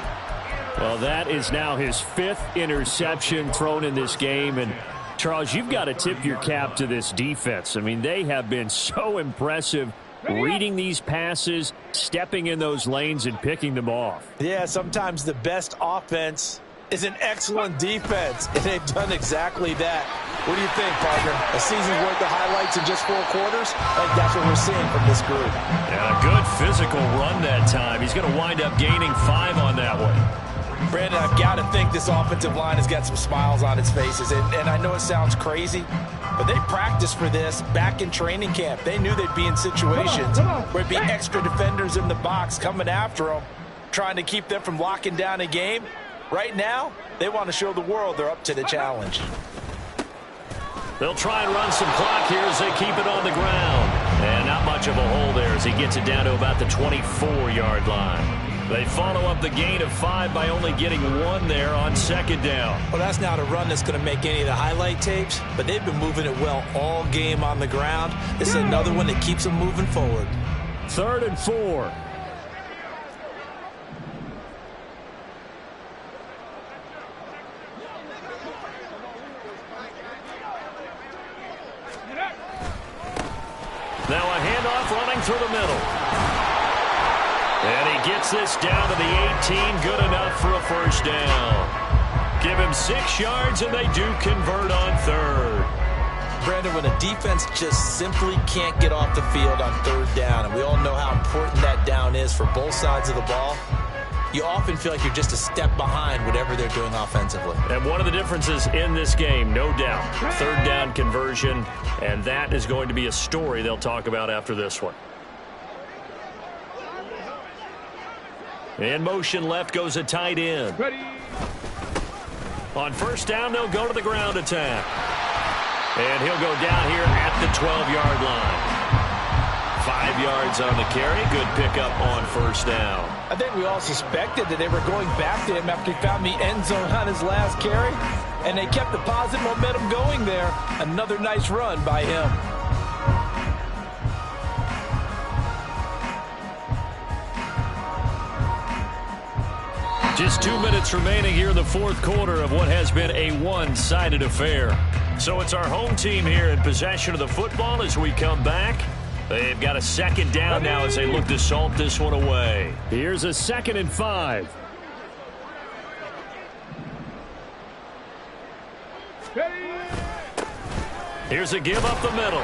Well, that is now his 5th interception thrown in this game. And Charles, you've got to tip your cap to this defense. I mean, they have been so impressive reading these passes, stepping in those lanes, and picking them off. Yeah, sometimes the best offense is an excellent defense, and they've done exactly that. What do you think, partner? A season's worth of highlights in just 4 quarters? I think that's what we're seeing from this group. And a good physical run that time. He's going to wind up gaining 5 on that one. Brandon, I've got to think this offensive line has got some smiles on its faces. And I know it sounds crazy, but they practiced for this back in training camp. They knew they'd be in situations where it'd be extra defenders in the box coming after them, trying to keep them from locking down a game. Right now, they want to show the world they're up to the challenge. They'll try and run some clock here as they keep it on the ground. And not much of a hole there as he gets it down to about the 24-yard line. They follow up the gain of 5 by only getting 1 there on 2nd down. Well, that's not a run that's going to make any of the highlight tapes, but they've been moving it well all game on the ground. This is another one that keeps them moving forward. 3rd and 4. Now a handoff running through the middle. And he gets this down to the 18. Good enough for a 1st down. Give him 6 yards, and they do convert on 3rd. Brandon, when a defense just simply can't get off the field on 3rd down, and we all know how important that down is for both sides of the ball, you often feel like you're just a step behind whatever they're doing offensively. And one of the differences in this game, no doubt, 3rd down conversion, and that is going to be a story they'll talk about after this one. In motion left goes a tight end. Ready. On 1st down, they'll go to the ground attack. And he'll go down here at the 12-yard line. 5 yards on the carry. Good pickup on 1st down. I think we all suspected that they were going back to him after he found the end zone on his last carry, and they kept the positive momentum going there. Another nice run by him. Just 2 minutes remaining here in the 4th quarter of what has been a one-sided affair. So it's our home team here in possession of the football as we come back. They've got a 2nd down now as they look to salt this one away. Here's a 2nd and 5. Here's a give up the middle.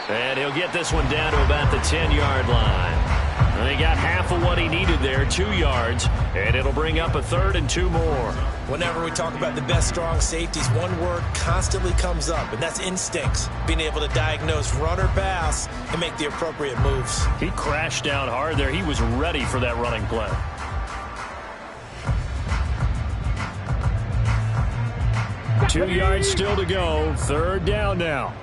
And he'll get this one down to about the 10-yard line. And he got half of what he needed there, 2 yards, and it'll bring up a 3rd and 2 more. Whenever we talk about the best strong safeties, one word constantly comes up, and that's instincts. Being able to diagnose run or pass and make the appropriate moves. He crashed down hard there. He was ready for that running play. Two yards still to go. 3rd down now.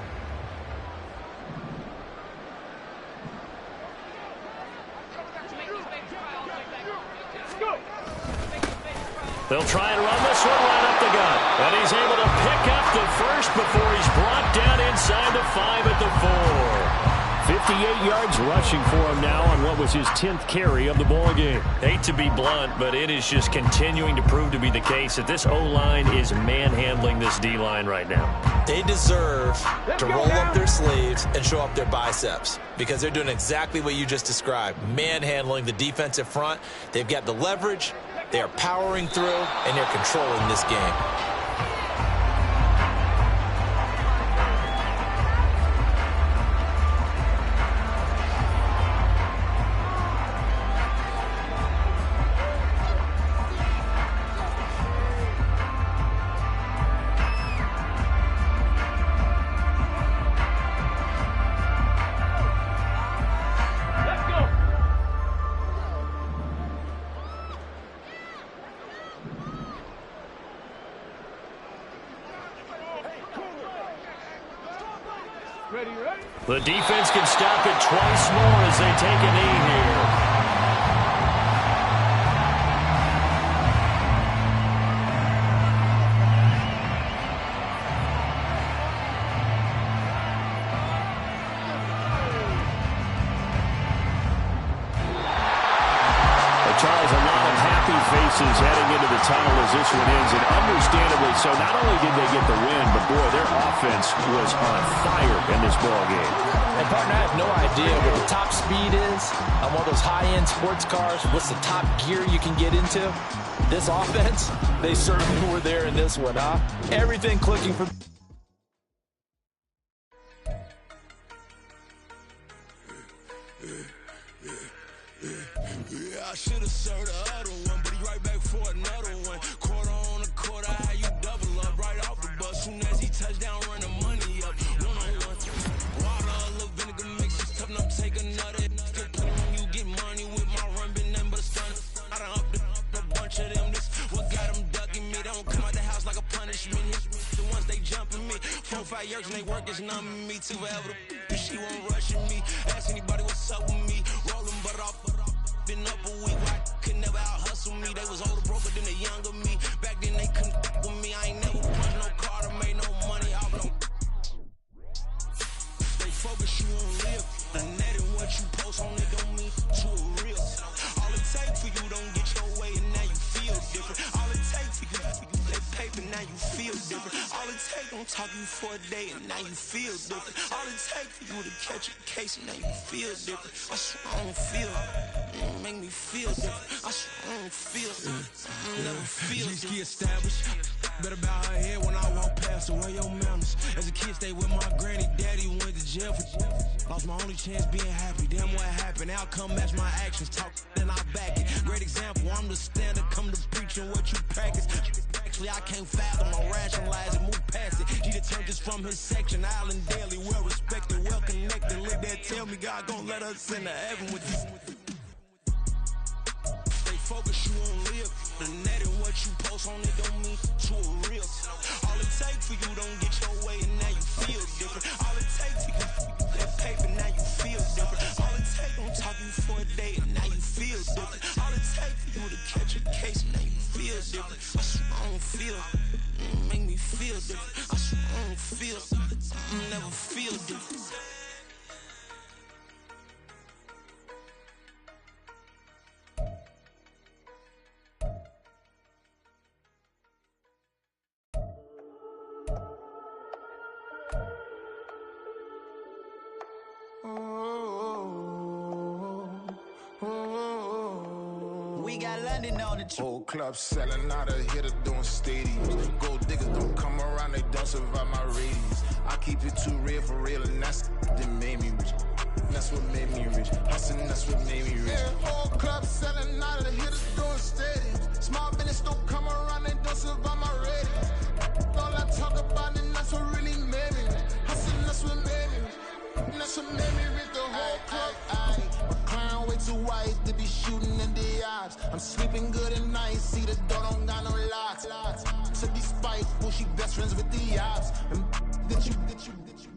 They'll try and run this one right up the gut. And he's able to pick up the 1st before he's brought down inside the 5 at the 4. 58 yards rushing for him now on what was his 10th carry of the ball game. Hate to be blunt, but it is just continuing to prove to be the case that this O-line is manhandling this D-line right now. They deserve to roll up their sleeves and show up their biceps because they're doing exactly what you just described, manhandling the defensive front. They've got the leverage. They are powering through, and they're controlling this game. Ready, ready. The defense can stop it twice more as they take a knee here. Charles, a lot of happy faces heading into the tunnel as this one ends, and understandably so. Not only did they get the win, but boy, their offense was on fire in this ball game. And partner, I have no idea what the top speed is on one of those high-end sports cars. What's the top gear you can get into? This offense, they certainly were there in this one, huh? Everything clicking for... I should have served the other one, but he right back for another one. Quarter on a quarter, how you double up right off the bus. Soon as he touched down, run the money up. One-on-one. Water, a little vinegar mix, it's tough enough to take another. Still play when you get money with my run, been nothing but a stun. I done upped a bunch of them. This what got them ducking me. They don't come out the house like a punishment. The ones they jumping me. 4 or 5 years and they work is numbing me. Too forever. She won't rushing me. Ask anybody what's up with me. Rolling butt off. Been up a week, I could never out hustle me. They was older, broker than the younger me. Back then they couldn't with me. I ain't never punched no card or made no money off no. Stay focused, you on live. The net and what you post on it don't mean to a real. All it takes for you don't get your way and now you feel different. All it takes for you that paper, now you feel different. All it takes don't talk you for a day and now you feel different. All it takes for you to catch a case and now you feel different. I swear I don't feel. Make me feel different. I swear I don't feel. I never feel different. Established. Better bow her head when I walk past her. Where your manners? As a kid, stayed with my granny. Daddy went to jail for lost my only chance being happy. Damn, what happened? Outcome match my actions. Talk, then I back it. Great example. I'm the standard. Come to preaching what you practice. Actually, I can't fathom or rationalize and move past it. She turned this from his section. Island daily, well respected, well connected. Look that, tell me God gon' let us into heaven with you. Focus, you on live. The net and what you post on it don't mean to a real. All it takes for you don't get your way and now you feel different. All it takes for you that paper, now you feel different. All it takes don't talk you for a day and now you feel different. All it takes for you to catch a case and now you feel different. I swear I don't feel. Make me feel different. I swear I don't feel. I never feel different. We got London on the trip. Whole club selling out of hitter doing stadiums. Gold diggers don't come around, they don't survive my radius. I keep it too real for real, and that's that made me rich. That's what made me rich. Hustling, that's what made me rich. Yeah, whole club selling out of hitters doing stadiums. Small business don't come around, they don't survive my radius. All I talk about, and that's what really made me rich. Hustling, that's what made me rich. That's what made me rich. The whole club. My clown way too white to be shooting in the eyes. I'm sleeping good at night, see the door don't got no locks. To be spiteful, she best friends with the ops. And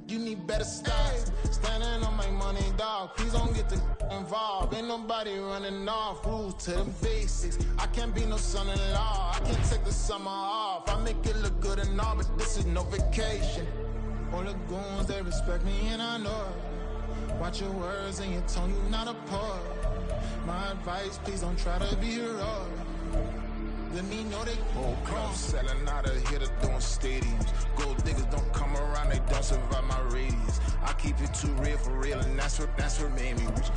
you need better styles. Standing on my money, dog. Please don't get involved. Ain't nobody running off. Rules to the basics. I can't be no son-in-law. I can't take the summer off. I make it look good and all, but this is no vacation. All the goons, they respect me and I know it. Watch your words and your tone, you not a poet. My advice, please don't try to be heroic. Let me know they whole club selling out of hitter doing stadiums. Gold diggers don't come around, they don't survive my radius. I keep it too real for real, and that's what made me rich.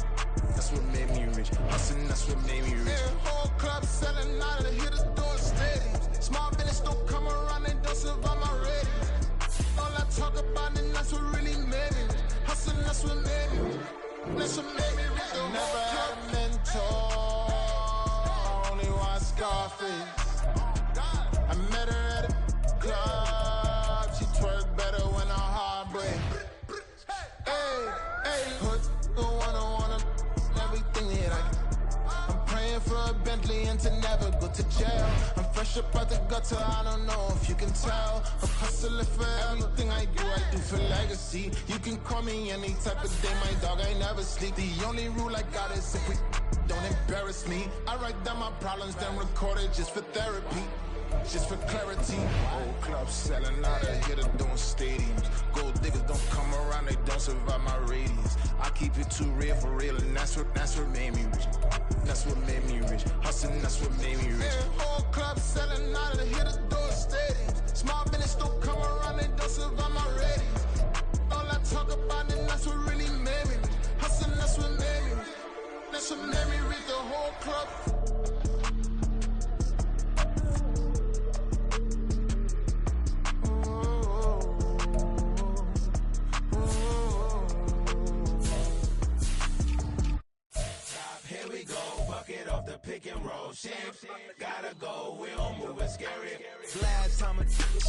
That's what made me rich. Hustling, that's what made me rich. Yeah, whole club selling out of hitters doing stadiums. Small business don't come around, they don't survive my radius. All I talk about, and that's what really made me rich. Hustling, that's what made me rich. That's what made me rich. I never had a mentor. Only one Scarface. I met her at a club. She twerk better when her heart break. Hey, put the one everything that I'm praying for a Bentley and to never go to jail. Fresh up out the gutter, I don't know if you can tell. I'm hustling for everything I do for legacy. You can call me any type of day, my dog, I never sleep. The only rule I got is if we don't embarrass me. I write down my problems, then record it just for therapy. Just for clarity. Old clubs selling out of here, doing stadiums. Gold diggers don't come around, they don't survive my radius. I keep it too real for real, and that's what made me rich. That's what made me rich. Hustling, that's what made me rich. Yeah, old clubs selling out of here, doing stadiums. Small business don't come around, they don't survive my radius. All I talk about, and that's what really made me rich. Hustling, that's what made me rich. That's what made me rich, the whole club. Pick and roll shit. Gotta go, we don't move it scary. Last time a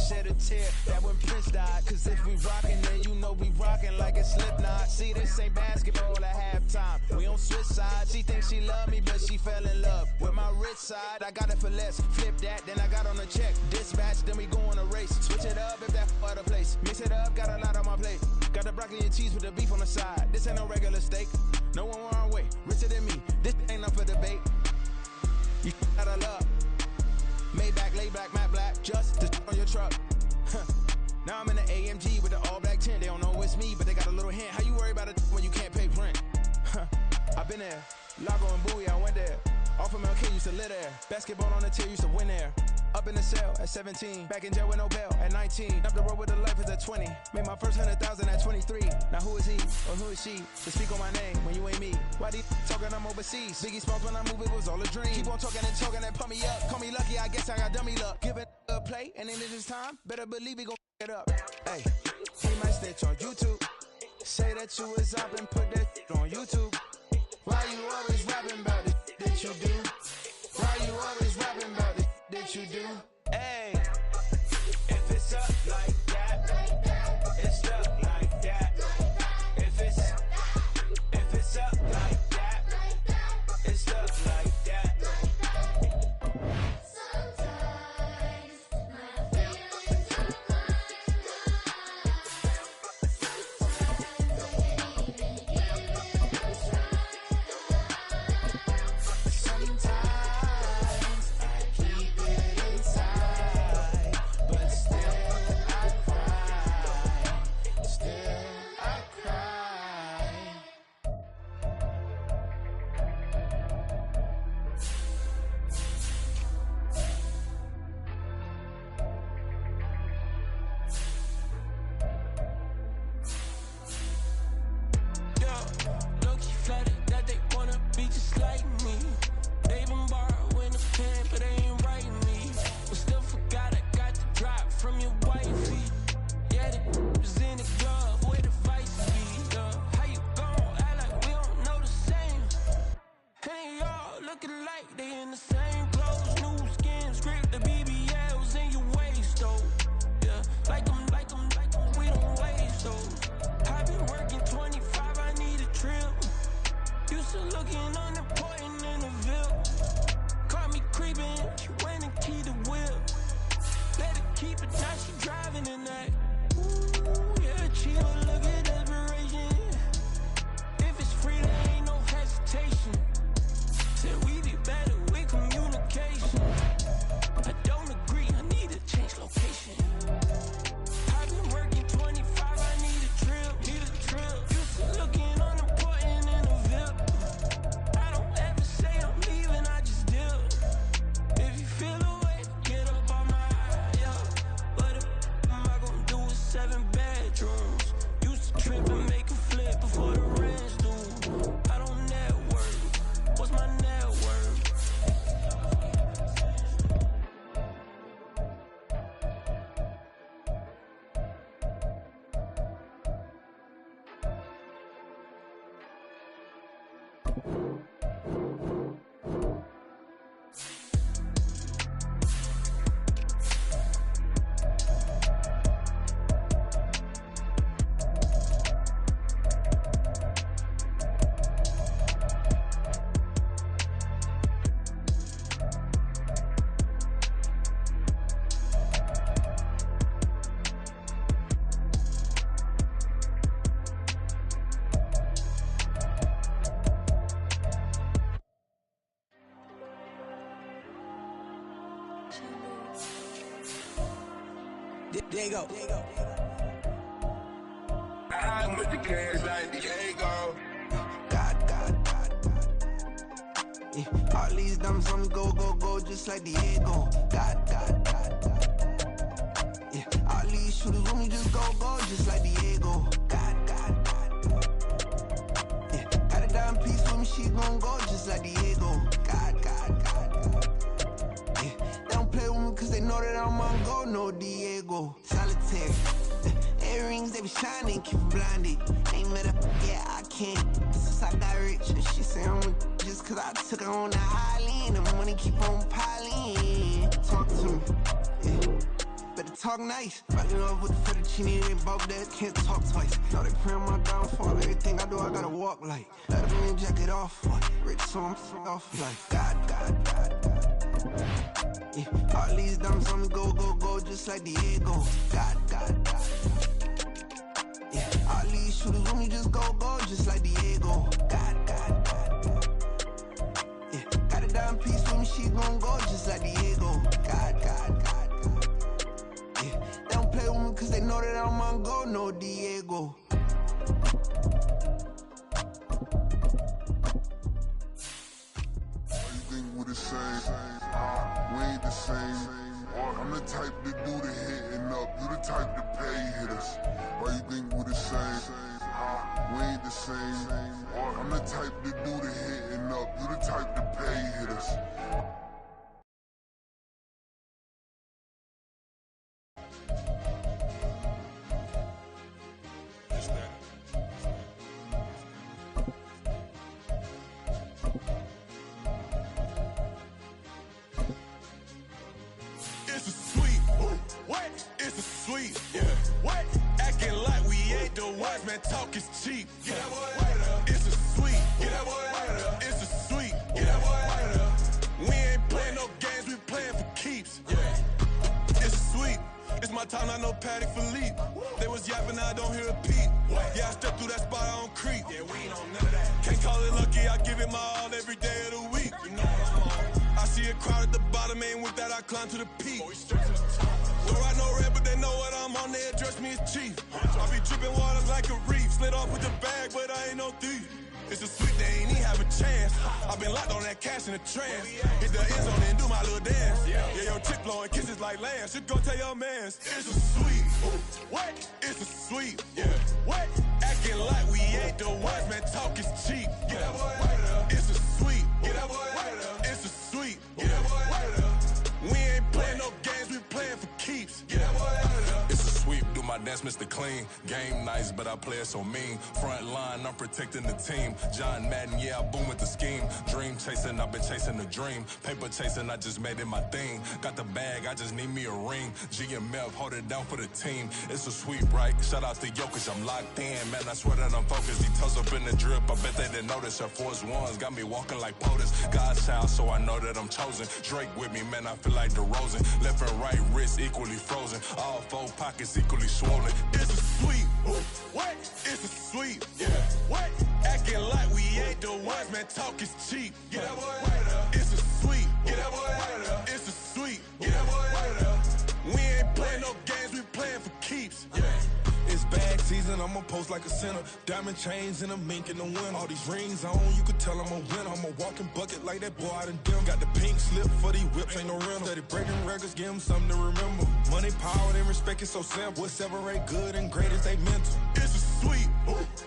shed a tear, that when Prince died. Cause if we rockin', then you know we rockin' like a Slipknot. See, this ain't basketball at halftime. We on switch sides. She thinks she love me, but she fell in love with my rich side. I got it for less. Flip that, then I got on a check. Dispatch, then we go on a race. Switch it up if that other place. Mix it up, got a lot on my plate. Got the broccoli and cheese with the beef on the side. This ain't no regular steak. No one wrong way. Richer than me. This ain't up for debate. You out of luck. Maybach, lay black, matte black, just on your truck. Now I'm in the AMG with the all black tint. They don't know it's me, but they got a little hint. How you worry about it when you can't pay rent? I've been there. Lago and Bowie, I went there. Off of MLK, used to live there. Basketball on the tier, used to win there. Up in the cell at 17. Back in jail with no bail at 19. Up the road with the life is at 20. Made my first 100,000 at 23. Now who is he or who is she to speak on my name when you ain't me? Why these talking I'm overseas? Biggie Smalls when I move it was all a dream. Keep on talking and pump me up. Call me lucky, I guess I got dummy luck. Give it a play and then this time, better believe we gon' it up. Hey, he might snitch on YouTube. Say that you was up and put that on YouTube. Why you always rapping about it that you do? Why you always rapping about it that you do? Hey, if it's up like that, it's up like that. If it's up like that, it's up like that. Sometimes my feelings are Sometimes I keep it inside. Diego. I'm with the cash like Diego. God. Yeah. All these dumb songs go, just like Diego. God. Yeah. All these shooters with me just go, just like Diego. God. Yeah. Got a dime piece with me, she gon' go just like Diego. God. Yeah. They don't play with me cause they know that I'm on go, no Diego. Solitaire. Earrings, they be shining, keep blinded. Ain't met up, yeah, I can't. Since I got rich, and she say I'm just cause I took her on the island. The money keep on piling. Talk to me, yeah. Better talk nice. Fucking up with the fettuccine, they both dead, can't talk twice. Know they pray on my downfall, everything I do, I gotta walk like. Let a man jacket off, rich, so I'm off like. God. Yeah. All these dumb songs go, just like Diego. God. Yeah, all these shooters with me just go, just like Diego. God. Yeah, got a dime piece with me, she gon' go just like Diego. God. Yeah, they don't play with me cause they know that I'm on go, no Diego. You think we the same? We ain't the same. I'm the type to do the hitting up. You the type to pay hitters. Why you think we the same? We ain't the same. I'm the type to do the hitting up. You the type to pay hitters. It's a sweet, yeah. What? Acting like we ain't the ones, man. Talk is cheap. Get that boy. It's a sweet. Get that boy. It's a sweet. Get that boy. We ain't playing no games, we playing for keeps. Yeah. It's sweet. It's my time, I know Patty Philippe. They was yapping, I don't hear a peep. Yeah, I stepped through that spot, I don't creep. Yeah, we ain't on none of that. Can't call it lucky, I give it my all every day of the week. You know what I'm on. I see a crowd at the bottom, ain't with that, I climb to the peak. Don't ride no red, but they know what I'm on, they address me as chief. I be dripping waters like a reef, slid off with the bag, but I ain't no thief. It's a sweet, they ain't even have a chance. I been locked on that cash in a trance. Hit the end zone and do my little dance. Yeah, your chick blowing kisses like lambs. Should go tell your mans. It's a sweet. What? It's a sweet. Yeah. What? Acting like we ain't the ones, man. Talk is cheap. Get that boy. It's a sweet. Get that boy. It's a sweet. Get that boy. We ain't playing no games, we playing for keeps. Get that boy. It's a sweep, do my dance, Mr. Clean. Game nice, but I play it so mean. Front line, I'm protecting the team. John Madden, yeah, I boom with the scheme. Dream chasing, I've been chasing the dream. Paper chasing, I just made it my thing. Got the bag, I just need me a ring. GMF, hold it down for the team. It's a sweep, right? Shout out to Jokic, I'm locked in. Man, I swear that I'm focused. He toes up in the drip, I bet they didn't notice. Air Force Ones got me walking like POTUS. God's child, so I know that I'm chosen. Drake with me, man, I feel like DeRozan. Left and right wrist equally frozen. All four pockets equally swollen. It's a sweep. What? It's a sweep. Yeah. What? Acting like we ain't the ones, man. Talk is cheap. Get that boy. It's a sweep. Get that boy. It's a sweep. Get that boy. We ain't playing no games, we playing for keeps. Yeah. It's bag season, I'ma post like a sinner. Diamond chains and a mink in the wind. All these rings on, you could tell I'm a winner. I'm a walking bucket like that boy out in dim. Got the pink slip for these whips, ain't no rental. Steady breaking records, give them something to remember. Money, power, and respect is so simple. What separate good and great is they mental. It's a sweep.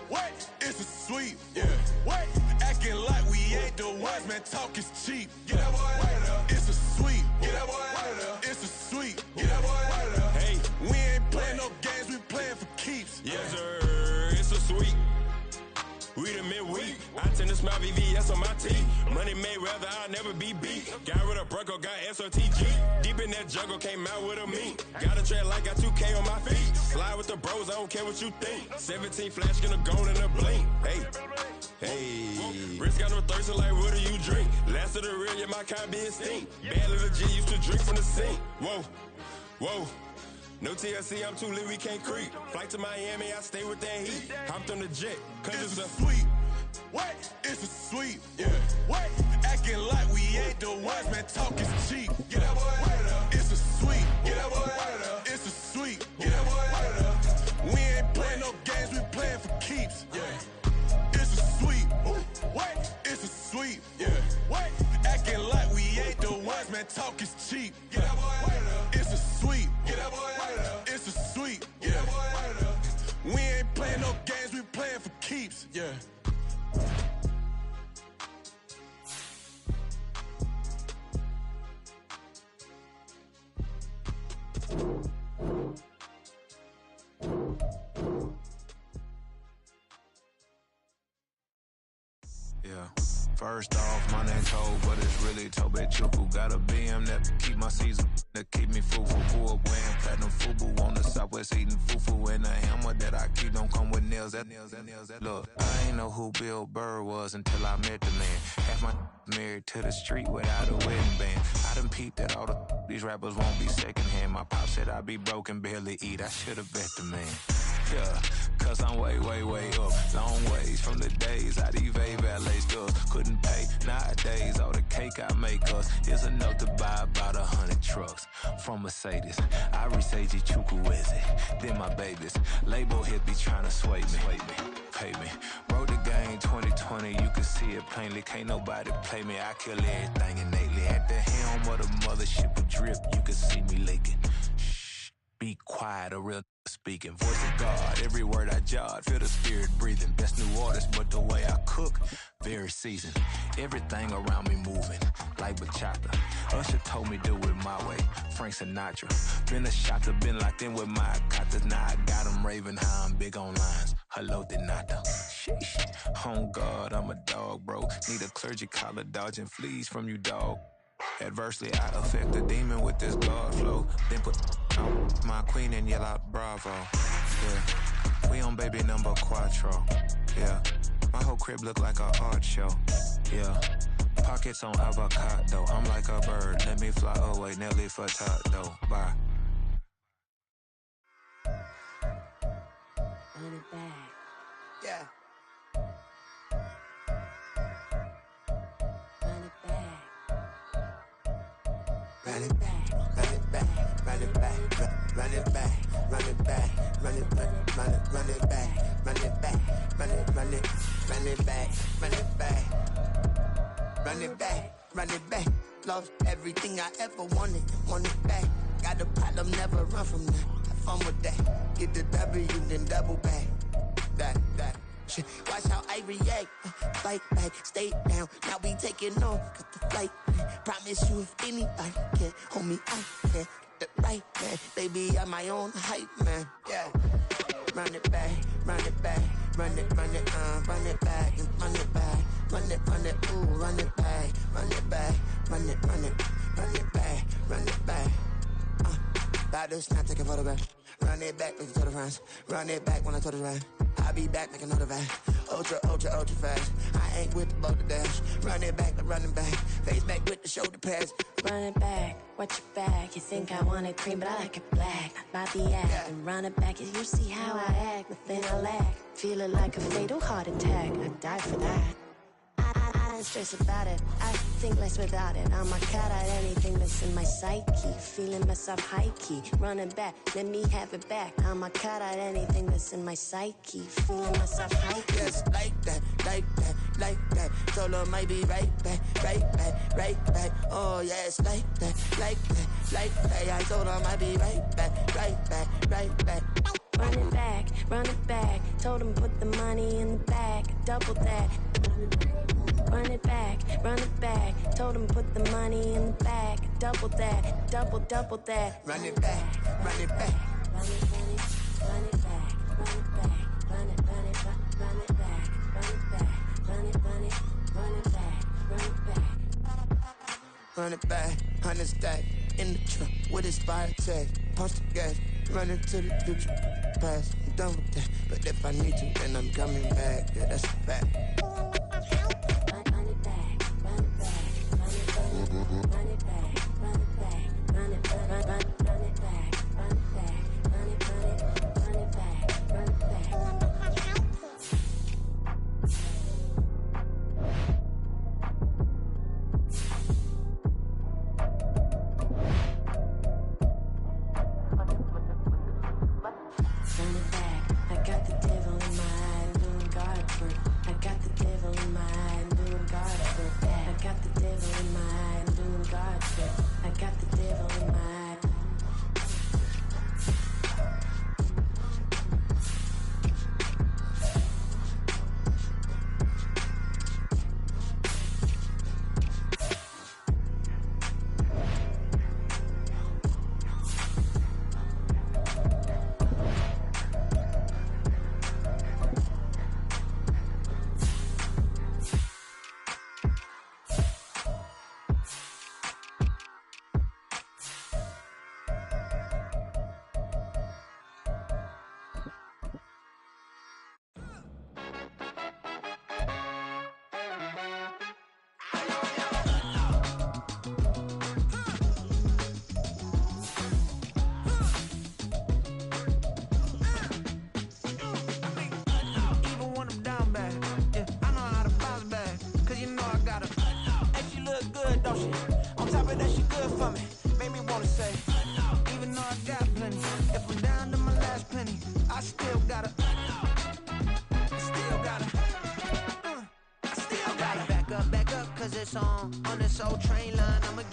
What? It's a sweep. Yeah. What? Acting like we ain't the ones, man. Talk is cheap. Get that boy. It's a sweep. Get that boy. It's a sweep. Get that boy. Hey, we ain't playing no games, we playing for keeps. Yes, sir. It's a sweep. We the midweek. I tend to smile VVS on my teeth. Money made rather I'll never be beat. Got rid of Bronco, got SOTG. Deep in that jungle, came out with a meat. Got a trail like got 2K on my feet. Slide with the bros, I don't care what you think. 17 flash, gonna go in a blink. Hey. Wrist got no thirsting like what do you drink? Last of the real, yeah, my kind be extinct. Bad little G used to drink from the sink. Whoa. No TLC, I'm too lit, we can't creep. Flight to Miami, I stay with that heat. Hopped on the jet, cause it's a sweep. What? It's a sweep. Yeah. What? Acting like we ain't the ones, man. Talk is cheap. Get that boy. It's a sweep. Get that boy. It's a sweep. Yeah. First off, my name Tobe, but it's really Tobe Chuku. Got a BM that keep my season, that keep me fufu. Pull up wearing platinum fubu on the southwest eating fufu. And a hammer that I keep don't come with nails. That Look, I ain't know who Bill Burr was until I met the man. Half my married to the street without a wedding band. I done peeped that all these rappers won't be secondhand. My pop said I'd be broken, barely eat. I should've bet the man. Yeah, cause I'm way, way, way up. Long ways from the days I evade valet stores. Couldn't pay nowadays. All the cake I make us is enough to buy about 100 trucks. From Mercedes, I resage Chukwueze. Then my babies, label hit be trying to sway me. Pay me. Wrote the game 2020, you can see it plainly. Can't nobody play me. I kill everything innately. At the helm of the mothership with drip, you can see me leaking. Shh, be quiet, a real speaking. Voice of God, every word I jot. Feel the spirit breathing. Best new artist, but the way I cook, very seasoned. Everything around me moving, like bachata. Usher told me do it my way. Frank Sinatra. Been a shotter, been locked in with my katas. Now I got them raving how I'm big on lines. Hello, Denata. Sheesh. Oh God, I'm a dog, bro. Need a clergy collar, dodging fleas from you, dog. Adversely, I affect the demon with this God flow. Then put on my queen and yell out bravo. Yeah, we on baby number quattro. Yeah, my whole crib look like a art show. Yeah, pockets on avocado. I'm like a bird, let me fly away. Nelly Furtado, bye. Run it back. Yeah. Run it back. Run it back, run it back, run it back, run it back, run it back, run it back, run it back, run it back, run it back, run it back, run it back. Lost everything I ever wanted it back. Got a problem, never run from that. Have fun with that. Get the W, then double back. That. Shit. Watch how I react. Fight back, stay down. Now we taking off. Got the flight. Promise you if anybody can hold me, I can. Get the right man. Baby, I'm my own hype man. Yeah. Run it back, run it back, run it back, and run it back, run it, ooh, run it back, run it back, run it back, run it back. About to snap, take a photograph. Run it back, make it to the friends. Run it back when I told it right. I'll be back, make another van. Ultra fast. I ain't with the boulder dash. Run it back, face back with the shoulder pads. Run it back, watch your back. You think I want it cream, but I like it black. Not the act, and run it back. You see how I act, nothing I lack. Feel it like a fatal heart attack. I die for that. I don't stress about it. I think less without it. I'm a cat at anything that's in my psyche. Feeling myself high key. Running back, let me have it back. I'm a cat at anything that's in my psyche. Feeling myself high key. Yes, like that. Solo might be right back. Oh, yes, like that. I told her I might be right back. Run it back. Told him put the money in the bag. Double that. Run it back. Told him put the money in the bag. Double that. Double that. Run it back. Run it back. Run it back. Run it back. Run it back, 100 stack in the truck with his fire tag. Punch the gas, running to the future. Past, I'm done with that. But if I need to, then I'm coming back. Yeah, that's a fact.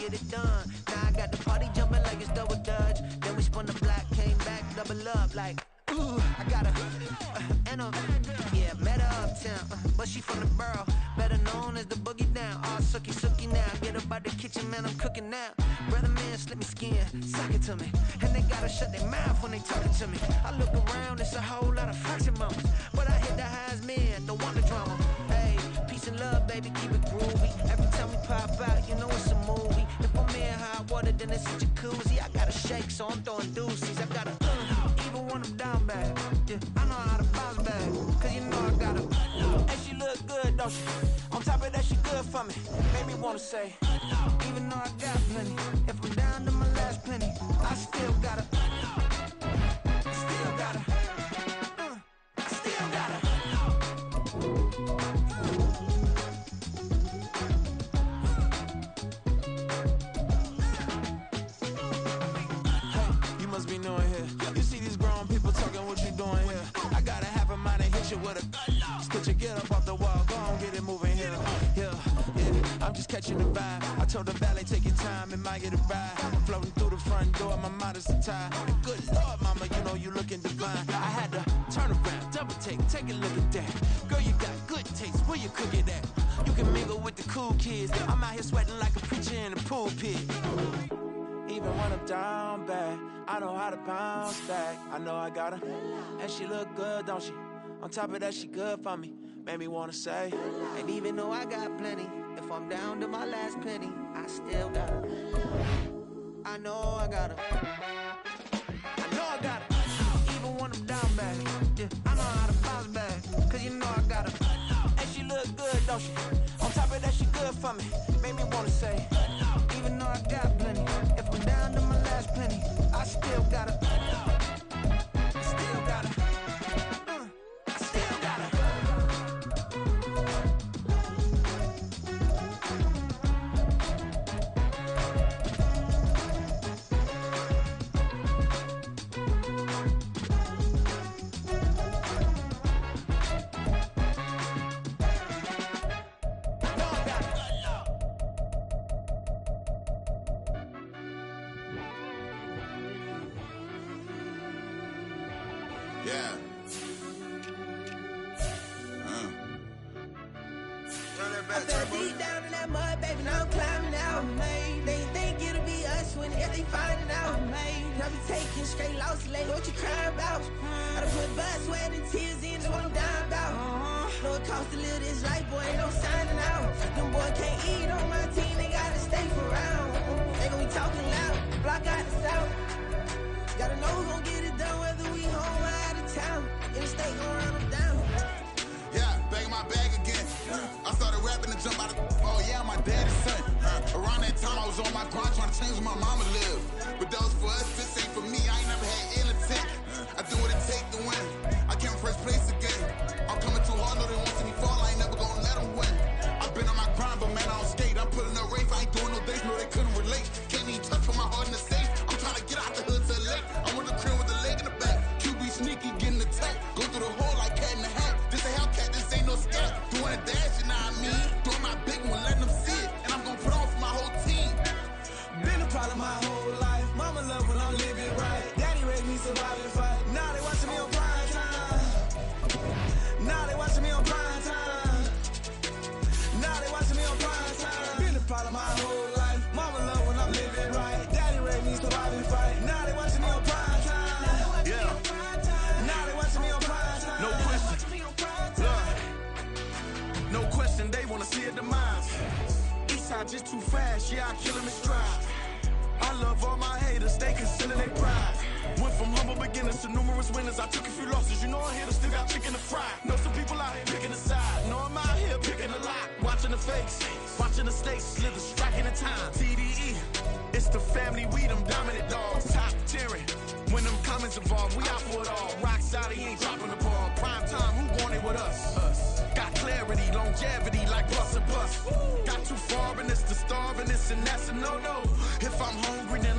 get it done. Now I got the party jumping like it's double dutch. Then we spun the block, came back, double up like, ooh, I got a, and a, yeah, met her uptown, but she from the borough, better known as the boogie down. All sucky now, get up out the kitchen, man, I'm cooking now. Brother man, slip me skin, suck it to me, and they gotta shut their mouth when they talking to me. I look around, it's a whole lot of foxy mamas, but I hit the highs, man, don't want the drama. Hey, peace and love, baby, keep it groovy. Every time we pop out, you know it's a movie. If I'm in hot water, then it's a jacuzzi. I gotta shake, so I'm throwing deuces. I gotta, even when I'm down bad, yeah, I know how to bounce back, cause you know I gotta. And she look good, don't she? On top of that, she good for me. Made me wanna say, even though I got plenty, if I'm down to my last penny, I still gotta, still gotta, still gotta. Hey, you must be new in here. You see these grown people talking, what you doing here? I gotta have a mind and hit you with a could you get up off the wall, go on, get it moving here. Yeah, I'm just catching the vibe. I told the valet, take your time, it might get a ride. Floating through the front door, my mind is a tie. And good Lord, mama, you know you looking divine. I had to turn around, double take a look at that. Girl, you got good taste, where you cook it at? You can mingle with the cool kids. I'm out here sweating like a preacher in a pulpit. Even when I'm down bad, I know how to bounce back. I know I got her, and she look good, don't she? On top of that, she good for me. Made me wanna say, and even though I got plenty, if I'm down to my last penny, I still got her. I know I got her. I know I got her. Even when I'm down bad, yeah, I know how to bounce back, cause you know I got her. And she look good, don't she? On top of that, she good for me. Made me wanna say, even though I got plenty, if I'm down to my last penny, I still got her. Still got her. Yeah. I fell deep down in that mud, baby, now I'm climbing out. They think it'll be us when if they finding out. I be taking straight loss, lady, what you crying about? I done put blood, sweat, and tears in, that's what I'm dying about. Know it costs to live this life, boy, ain't no signing out. Them boy can't eat on my team, they gotta stay for round. They gon' be talking loud, block out the south. Gotta know who gon' get it done, whether we home or out of town. In the state, gon' run them down. Yeah, back in my bag again. I started rapping and jump out of, oh yeah, my daddy's son. Around that time I was on my grind trying to change where my mama lived. But that was for us, this ain't for me, I ain't never had ill intent. I do what it take to win. I came first place again. I'm coming too hard, no they won't see me fall, I ain't never gonna let them win. I've been on my grind, but man I don't skate. I'm pulling up race, I ain't doing no days, no they couldn't relate. Can't even touch for my heart in the safe. I'm trying to get out the hood to the lake. I'm with the crib with the leg in the back. QB sneaky, getting attacked. Go through the hole like cat in the hat. This a Hellcat, this ain't no scat. Doing a dash, you know what I mean? Doing my big one, letting them see it. And I'm gonna put on for my whole team. Been a problem my whole life. Mama love when I'm living right. Daddy raised me survive and fight. Now they watching me on prime time. Now they watching me on prime time. Now they watching me on prime time. Been a problem my whole life. Mama love when I'm living right. Daddy raised me survive and fight. Now they watching me on prime time. Yeah. Now they watching me on prime time. No question. Look. No question, they wanna see a demise. Eastside just too fast, yeah, I kill them in stride. I love all my haters, they consider they pride. Went from humble beginners to numerous winners. I took a few losses, you know I'm here to still got chicken to fry. Know some people out here picking a side. Know I'm out here picking a lot. Watching the fakes, watching the stakes, slither, striking the time. TDE, it's the family, we them dominant dogs. Top tiering, when them comments involved, we out for it all. Rock solid, he ain't dropping the ball. Prime time, who want it with us? Got clarity, longevity, like bus and bus. Got too far and it's the starving, this and that's a no-no. If I'm hungry, then